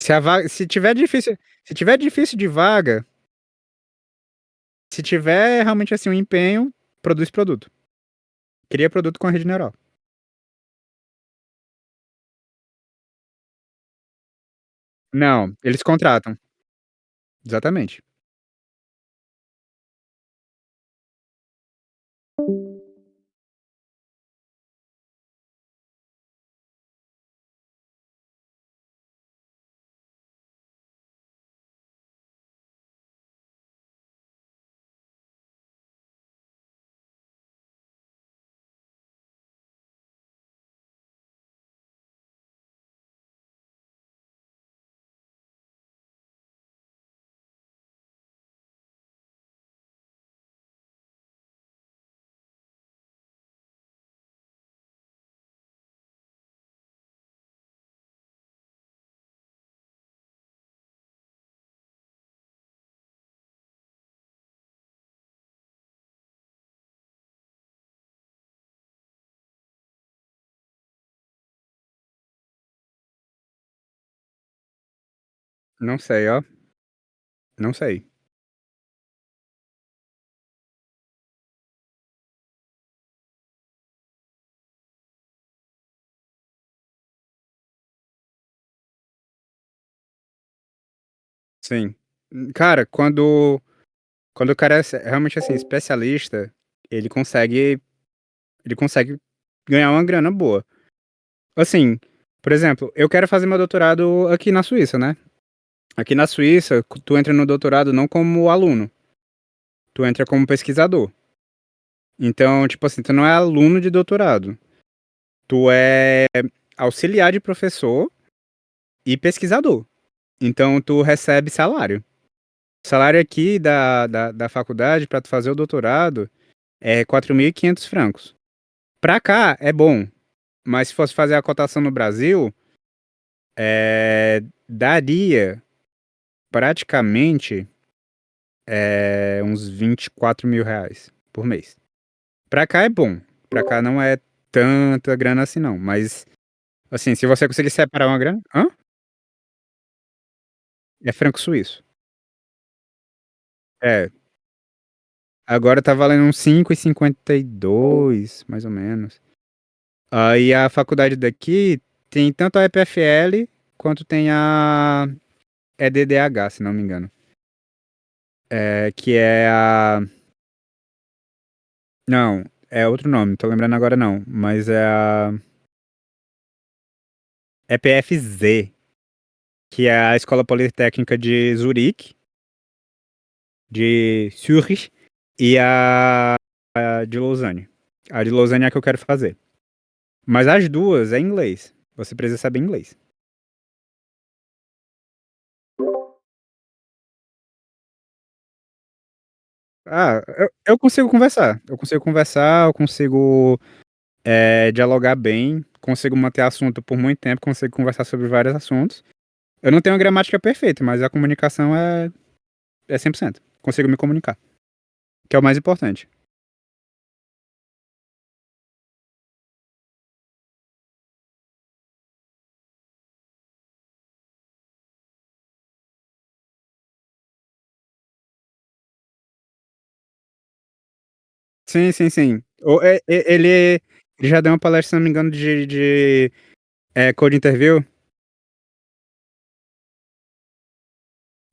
Se a vaga, se tiver difícil de vaga, se tiver realmente assim um empenho, produz produto. Cria produto com a rede neural. Não, eles contratam. Exatamente. Não sei, ó. Não sei. Sim. Cara, quando o cara é realmente assim, especialista, ele consegue ele consegue ganhar uma grana boa. Assim, por exemplo, eu quero fazer meu doutorado aqui na Suíça, né? Aqui na Suíça, tu entra no doutorado não como aluno, tu entra como pesquisador. Então, tipo assim, tu não é aluno de doutorado, tu é auxiliar de professor e pesquisador. Então, tu recebe salário. O salário aqui da faculdade para tu fazer o doutorado é 4.500 francos. Pra cá é bom, mas se fosse fazer a cotação no Brasil, daria praticamente uns 24.000 reais por mês. Pra cá é bom, pra cá não é tanta grana assim não, mas assim, se você conseguir separar uma grana. Hã? É franco suíço. É, agora tá valendo uns 5,52 mais ou menos. Aí a faculdade daqui tem tanto a EPFL quanto tem a EDDH, se não me engano. Que é a. Não, é outro nome, não tô lembrando agora não. Mas é a EPFZ, que é a Escola Politécnica de Zurique, de Zurich, e a de Lausanne. A de Lausanne é a que eu quero fazer. Mas as duas é em inglês. Você precisa saber inglês. Ah, eu consigo conversar. Eu consigo conversar, eu consigo dialogar bem, consigo manter assunto por muito tempo, consigo conversar sobre vários assuntos. Eu não tenho a gramática perfeita, mas a comunicação é 100%. Consigo me comunicar, que é o mais importante. Sim, sim, sim. Ele já deu uma palestra, se não me engano, de code interview.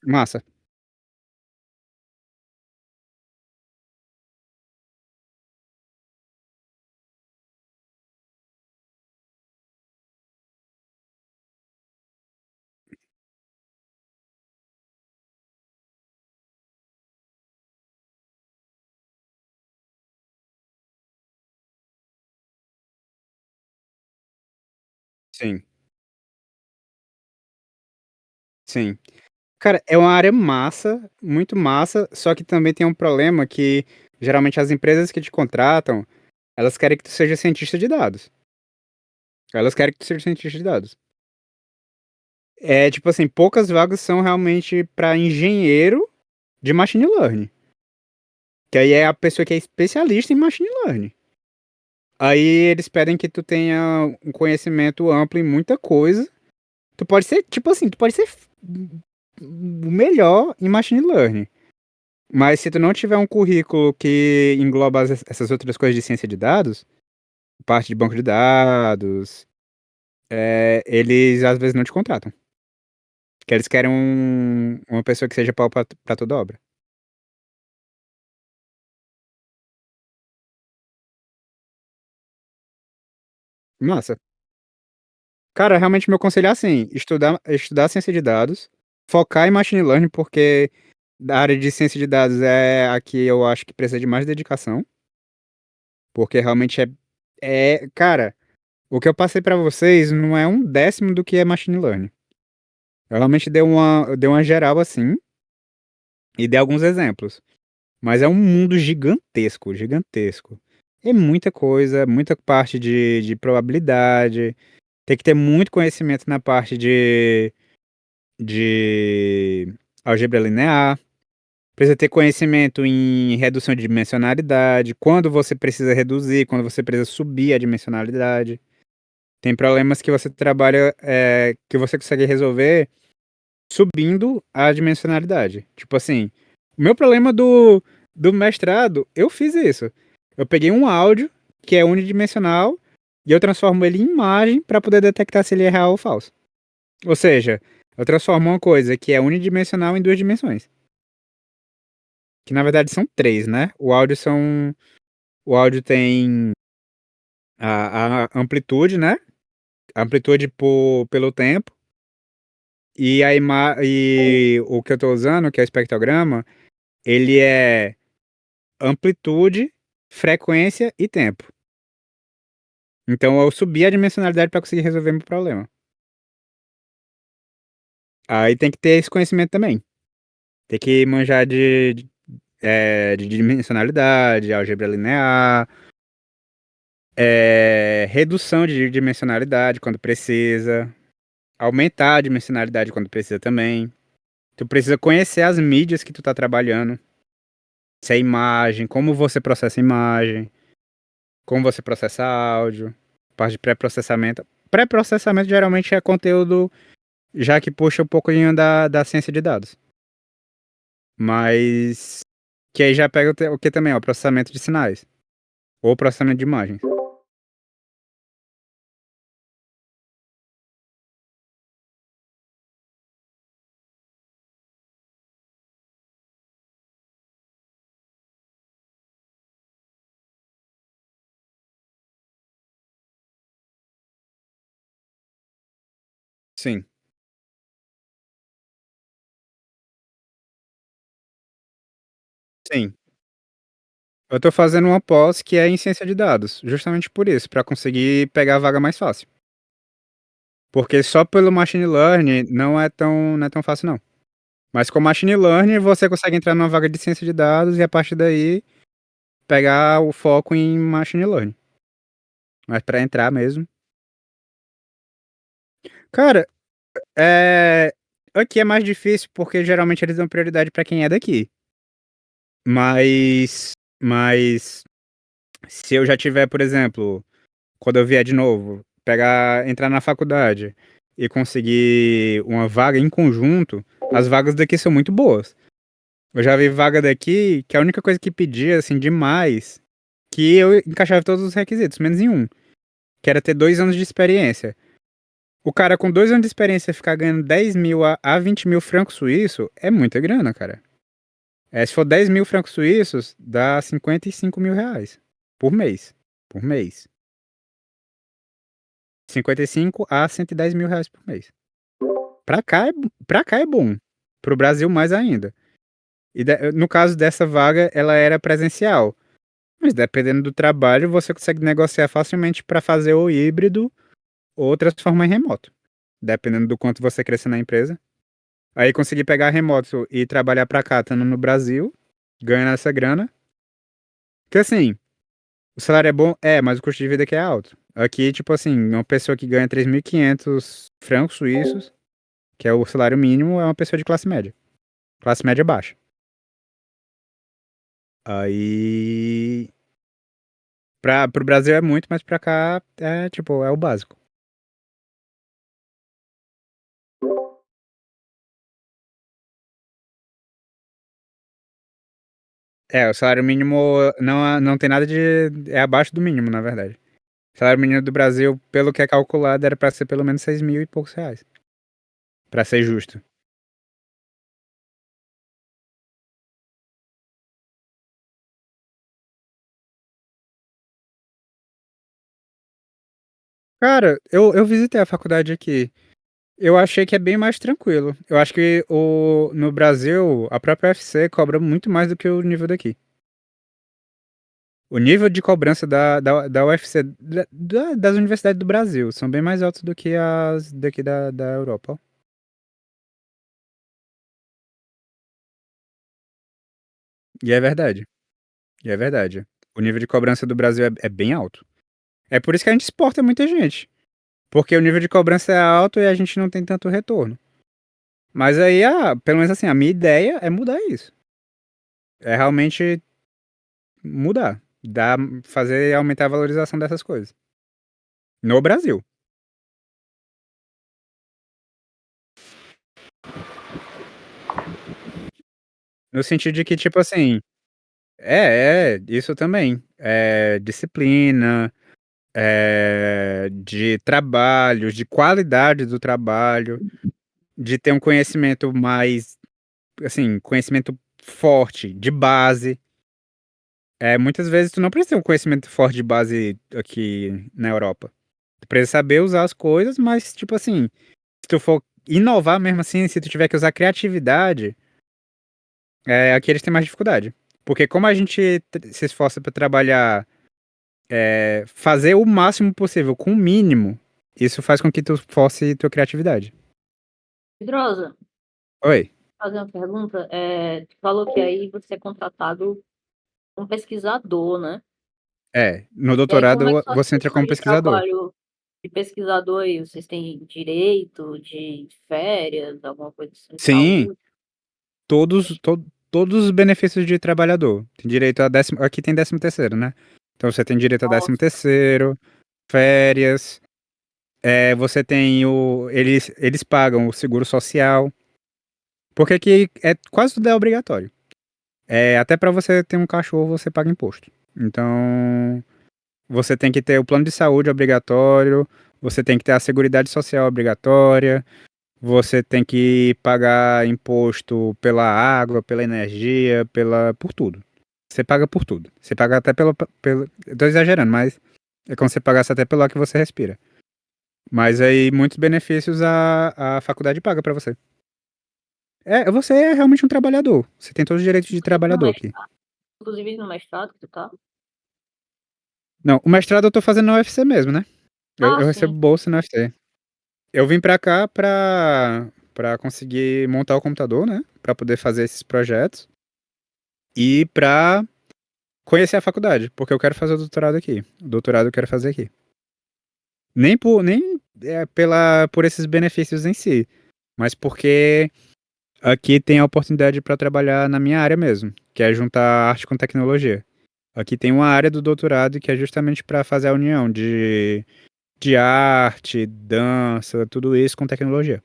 Massa. Sim, sim. Cara, é uma área massa, muito massa, só que também tem um problema que geralmente as empresas que te contratam, elas querem que tu seja cientista de dados. Elas querem que tu seja cientista de dados. É tipo assim, poucas vagas são realmente para engenheiro de machine learning. Que aí é a pessoa que é especialista em machine learning. Aí eles pedem que tu tenha um conhecimento amplo em muita coisa. Tu pode ser, tipo assim, tu pode ser o melhor em machine learning. Mas se tu não tiver um currículo que engloba essas outras coisas de ciência de dados, parte de banco de dados, eles às vezes não te contratam. Porque eles querem uma pessoa que seja pau pra toda obra. Massa. Cara, realmente meu conselho é assim, estudar ciência de dados, focar em machine learning, porque da área de ciência de dados é a que eu acho que precisa de mais dedicação, porque realmente cara, o que eu passei pra vocês não é um décimo do que é machine learning. Eu realmente dei uma geral assim e dei alguns exemplos, mas é um mundo gigantesco, gigantesco. É muita coisa, muita parte de probabilidade, tem que ter muito conhecimento na parte de álgebra linear, precisa ter conhecimento em redução de dimensionalidade, quando você precisa reduzir, quando você precisa subir a dimensionalidade. Tem problemas que você trabalha, que você consegue resolver subindo a dimensionalidade. Tipo assim, o meu problema do mestrado, eu fiz isso. Eu peguei um áudio que é unidimensional e eu transformo ele em imagem para poder detectar se ele é real ou falso. Ou seja, eu transformo uma coisa que é unidimensional em duas dimensões. Que na verdade são três, né? O áudio tem a amplitude, né? A amplitude pelo tempo. E o que eu tô usando, que é o espectrograma, ele é amplitude, frequência e tempo. Então eu subi a dimensionalidade para conseguir resolver meu problema. Aí tem que ter esse conhecimento também. Tem que manjar de dimensionalidade, álgebra linear, redução de dimensionalidade quando precisa, aumentar a dimensionalidade quando precisa também. Tu precisa conhecer as mídias que tu tá trabalhando, se é imagem, como você processa imagem, como você processa áudio, parte de pré-processamento. Pré-processamento geralmente é conteúdo já que puxa um pouquinho da ciência de dados. Mas que aí já pega o que também? O processamento de sinais. Ou processamento de imagens. Sim, sim. Eu tô fazendo uma pós que é em ciência de dados, justamente por isso, pra conseguir pegar a vaga mais fácil. Porque só pelo machine learning não é tão fácil não. Mas com machine learning você consegue entrar numa vaga de ciência de dados e a partir daí pegar o foco em machine learning. Mas pra entrar mesmo. Cara, aqui é mais difícil porque geralmente eles dão prioridade pra quem é daqui. Mas se eu já tiver, por exemplo, quando eu vier de novo, entrar na faculdade e conseguir uma vaga em conjunto, as vagas daqui são muito boas. Eu já vi vaga daqui que a única coisa que pedia, assim, demais, que eu encaixava todos os requisitos, menos em um, que era ter 2 anos de experiência. O cara com 2 anos de experiência ficar ganhando 10 mil a 20 mil francos suíços é muita grana, cara. Se for 10 mil francos suíços, dá 55 mil reais por mês. Por mês. 55 a 110 mil reais por mês. Pra cá é bom. Pro Brasil, mais ainda. No caso dessa vaga, ela era presencial. Mas dependendo do trabalho, você consegue negociar facilmente para fazer o híbrido ou transformar em remoto. Dependendo do quanto você crescer na empresa. Aí conseguir pegar remoto e trabalhar pra cá, estando no Brasil, ganhando essa grana. Porque assim, o salário é bom, mas o custo de vida aqui é alto. Aqui, tipo assim, uma pessoa que ganha 3.500 francos suíços, que é o salário mínimo, é uma pessoa de classe média. Classe média baixa. Aí. Pro Brasil é muito, mas pra cá é, tipo, é o básico. É, o salário mínimo não tem nada de é abaixo do mínimo, na verdade. O salário mínimo do Brasil, pelo que é calculado, era pra ser pelo menos 6 mil e poucos reais, pra ser justo. Cara, eu visitei a faculdade aqui. Eu achei que é bem mais tranquilo. Eu acho que no Brasil, a própria UFC cobra muito mais do que o nível daqui. O nível de cobrança da UFC, das universidades do Brasil, são bem mais altos do que as daqui da Europa. Ó. E é verdade. E é verdade. O nível de cobrança do Brasil é bem alto. É por isso que a gente exporta muita gente. Porque o nível de cobrança é alto e a gente não tem tanto retorno. Mas aí, pelo menos assim, a minha ideia é mudar isso. É realmente mudar. Fazer aumentar a valorização dessas coisas. No Brasil. No sentido de que, tipo assim, isso também. Disciplina, de trabalho, de qualidade do trabalho, de ter um conhecimento mais, assim, conhecimento forte, de base. Muitas vezes tu não precisa ter um conhecimento forte de base aqui na Europa. Tu precisa saber usar as coisas, mas, tipo assim, se tu for inovar mesmo assim, se tu tiver que usar criatividade, aqui eles têm mais dificuldade. Porque como a gente se esforça pra trabalhar, fazer o máximo possível com o mínimo, isso faz com que tu force tua criatividade. Pedrosa, Oi. fazer uma pergunta. Tu falou que aí você é contratado como pesquisador, né? No E aí, como é que doutorado são as você entra como condições de pesquisador. trabalho de pesquisador aí? Vocês têm direito de férias, alguma coisa assim, Sim, saúde? todos os benefícios de trabalhador. Tem direito a décimo, aqui tem 13º, né? Então você tem direito a décimo Nossa, terceiro, férias, você tem eles pagam o seguro social, porque aqui quase tudo é obrigatório. Até pra você ter um cachorro você paga imposto. Então, você tem que ter o plano de saúde obrigatório, você tem que ter a seguridade social obrigatória, você tem que pagar imposto pela água, pela energia, por tudo. Você paga por tudo. Você paga até eu tô exagerando, mas é como se você pagasse até pelo ar que você respira. Mas aí muitos benefícios a faculdade paga pra você. Você é realmente um trabalhador. Você tem todos os direitos de inclusive no trabalhador aqui. mestrado, inclusive no mestrado que tu tá? Não, o mestrado eu tô fazendo na UFC mesmo, né? Eu Ah, recebo sim. bolsa na UFC. Eu vim pra cá pra conseguir montar o computador, né? Pra poder fazer esses projetos. E pra conhecer a faculdade, porque eu quero fazer o doutorado aqui. O doutorado eu quero fazer aqui. Nem por esses benefícios em si, mas porque aqui tem a oportunidade para trabalhar na minha área mesmo, que é juntar arte com tecnologia. Aqui tem uma área do doutorado que é justamente para fazer a união de arte, dança, tudo isso com tecnologia.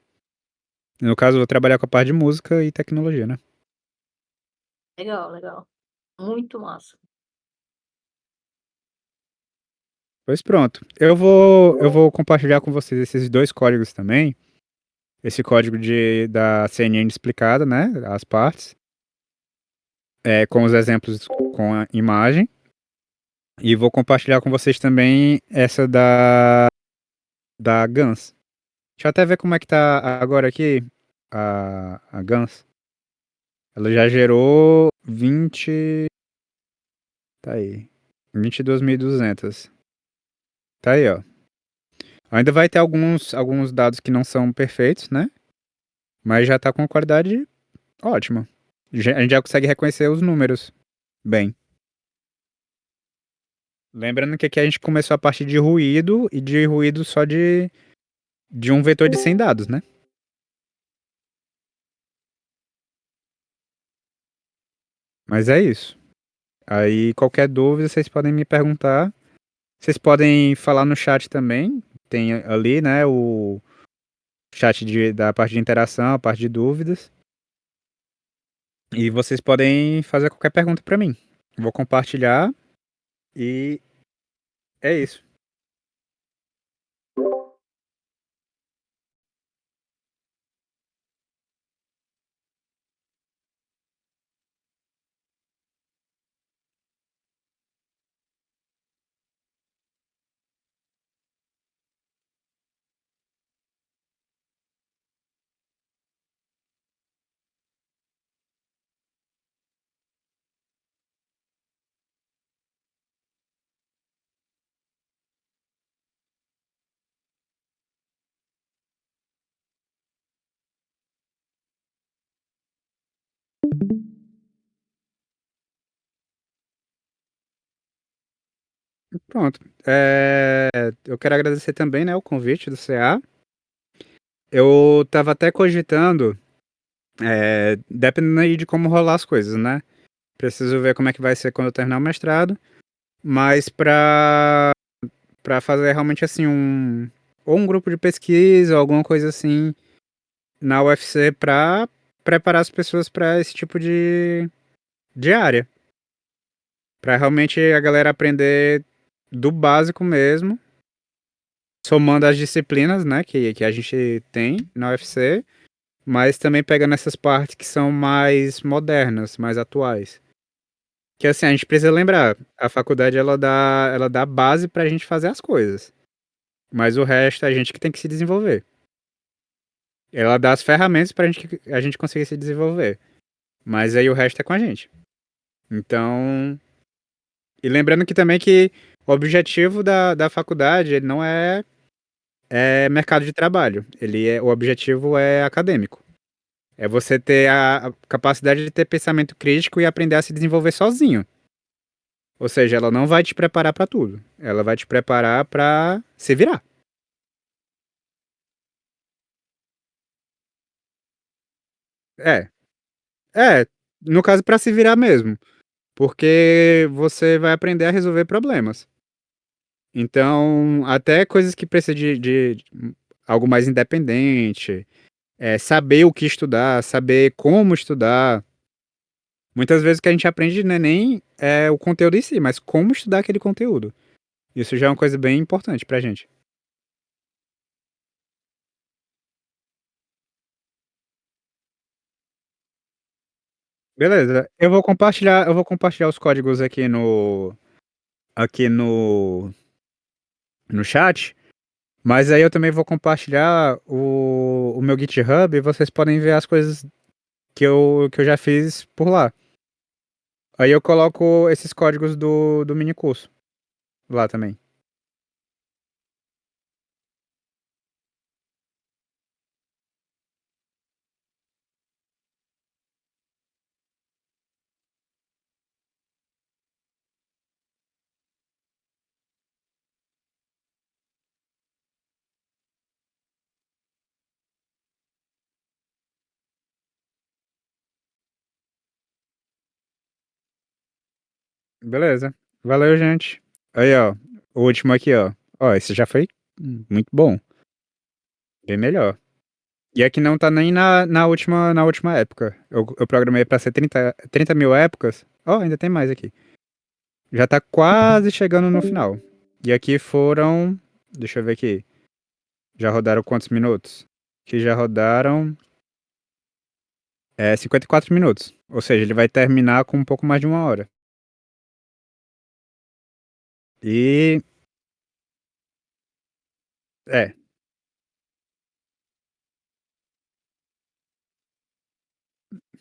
No caso, eu vou trabalhar com a parte de música e tecnologia, né? Legal, legal. Muito massa. Pois pronto. Eu vou compartilhar com vocês esses dois códigos também. Esse código da CNN explicada, né? As partes, com os exemplos com a imagem. E vou compartilhar com vocês também essa da Gans. Deixa eu até ver como é que tá agora aqui a Gans. Ela já gerou 20. Tá aí. 22.200. Tá aí, ó. Ainda vai ter alguns dados que não são perfeitos, né? Mas já tá com qualidade ótima. A gente já consegue reconhecer os números bem. Lembrando que aqui a gente começou a partir de ruído e de ruído só de um vetor de 100 dados, né? Mas é isso. Aí qualquer dúvida vocês podem me perguntar. Vocês podem falar no chat também, tem ali, né, o chat da parte de interação, a parte de dúvidas, e vocês podem fazer qualquer pergunta pra mim. Vou compartilhar e é isso. Pronto. Eu quero agradecer também, né, o convite do CA. Eu estava até cogitando, dependendo aí de como rolar as coisas, né? Preciso ver como é que vai ser quando eu terminar o mestrado, mas para fazer realmente assim ou um grupo de pesquisa, ou alguma coisa assim na UFC para preparar as pessoas para esse tipo de área, para realmente a galera aprender do básico mesmo, somando as disciplinas, né, que a gente tem na UFC, mas também pegando essas partes que são mais modernas, mais atuais. Que assim, a gente precisa lembrar, a faculdade ela dá base pra gente fazer as coisas, mas o resto é a gente que tem que se desenvolver. Ela dá as ferramentas pra a gente conseguir se desenvolver, mas aí o resto é com a gente. Então, e lembrando que também que o objetivo da faculdade ele não é mercado de trabalho, o objetivo é acadêmico. É você ter a capacidade de ter pensamento crítico e aprender a se desenvolver sozinho. Ou seja, ela não vai te preparar pra tudo. Ela vai te preparar pra se virar. É, no caso pra se virar mesmo, porque você vai aprender a resolver problemas. Então, até coisas que precisam de algo mais independente, saber o que estudar, saber como estudar. Muitas vezes o que a gente aprende não é nem o conteúdo em si, mas como estudar aquele conteúdo. Isso já é uma coisa bem importante pra gente. Beleza, eu vou compartilhar os códigos aqui no chat, mas aí eu também vou compartilhar o meu GitHub e vocês podem ver as coisas que eu já fiz por lá. Aí eu coloco esses códigos do mini curso lá também. Beleza. Valeu, gente. Aí, ó, o último aqui, ó. Ó, esse já foi muito bom, bem melhor. E aqui não tá nem na última época. Eu programei pra ser 30 mil épocas. Ó, ainda tem mais aqui. Já tá quase chegando no final. E aqui foram. Deixa eu ver aqui. Já rodaram quantos minutos? Que já rodaram 54 minutos. Ou seja, ele vai terminar com um pouco mais de 1 hora. E. É.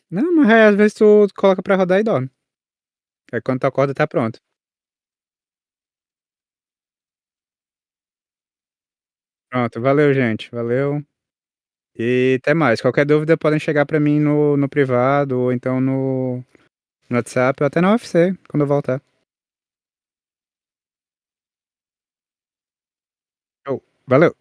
Não, mas às vezes tu coloca pra rodar e dorme. Aí quando tu acorda tá pronto. Pronto, valeu, gente. Valeu. E até mais. Qualquer dúvida podem chegar pra mim no privado ou então no WhatsApp ou até na UFC, quando eu voltar. Show. Valeu.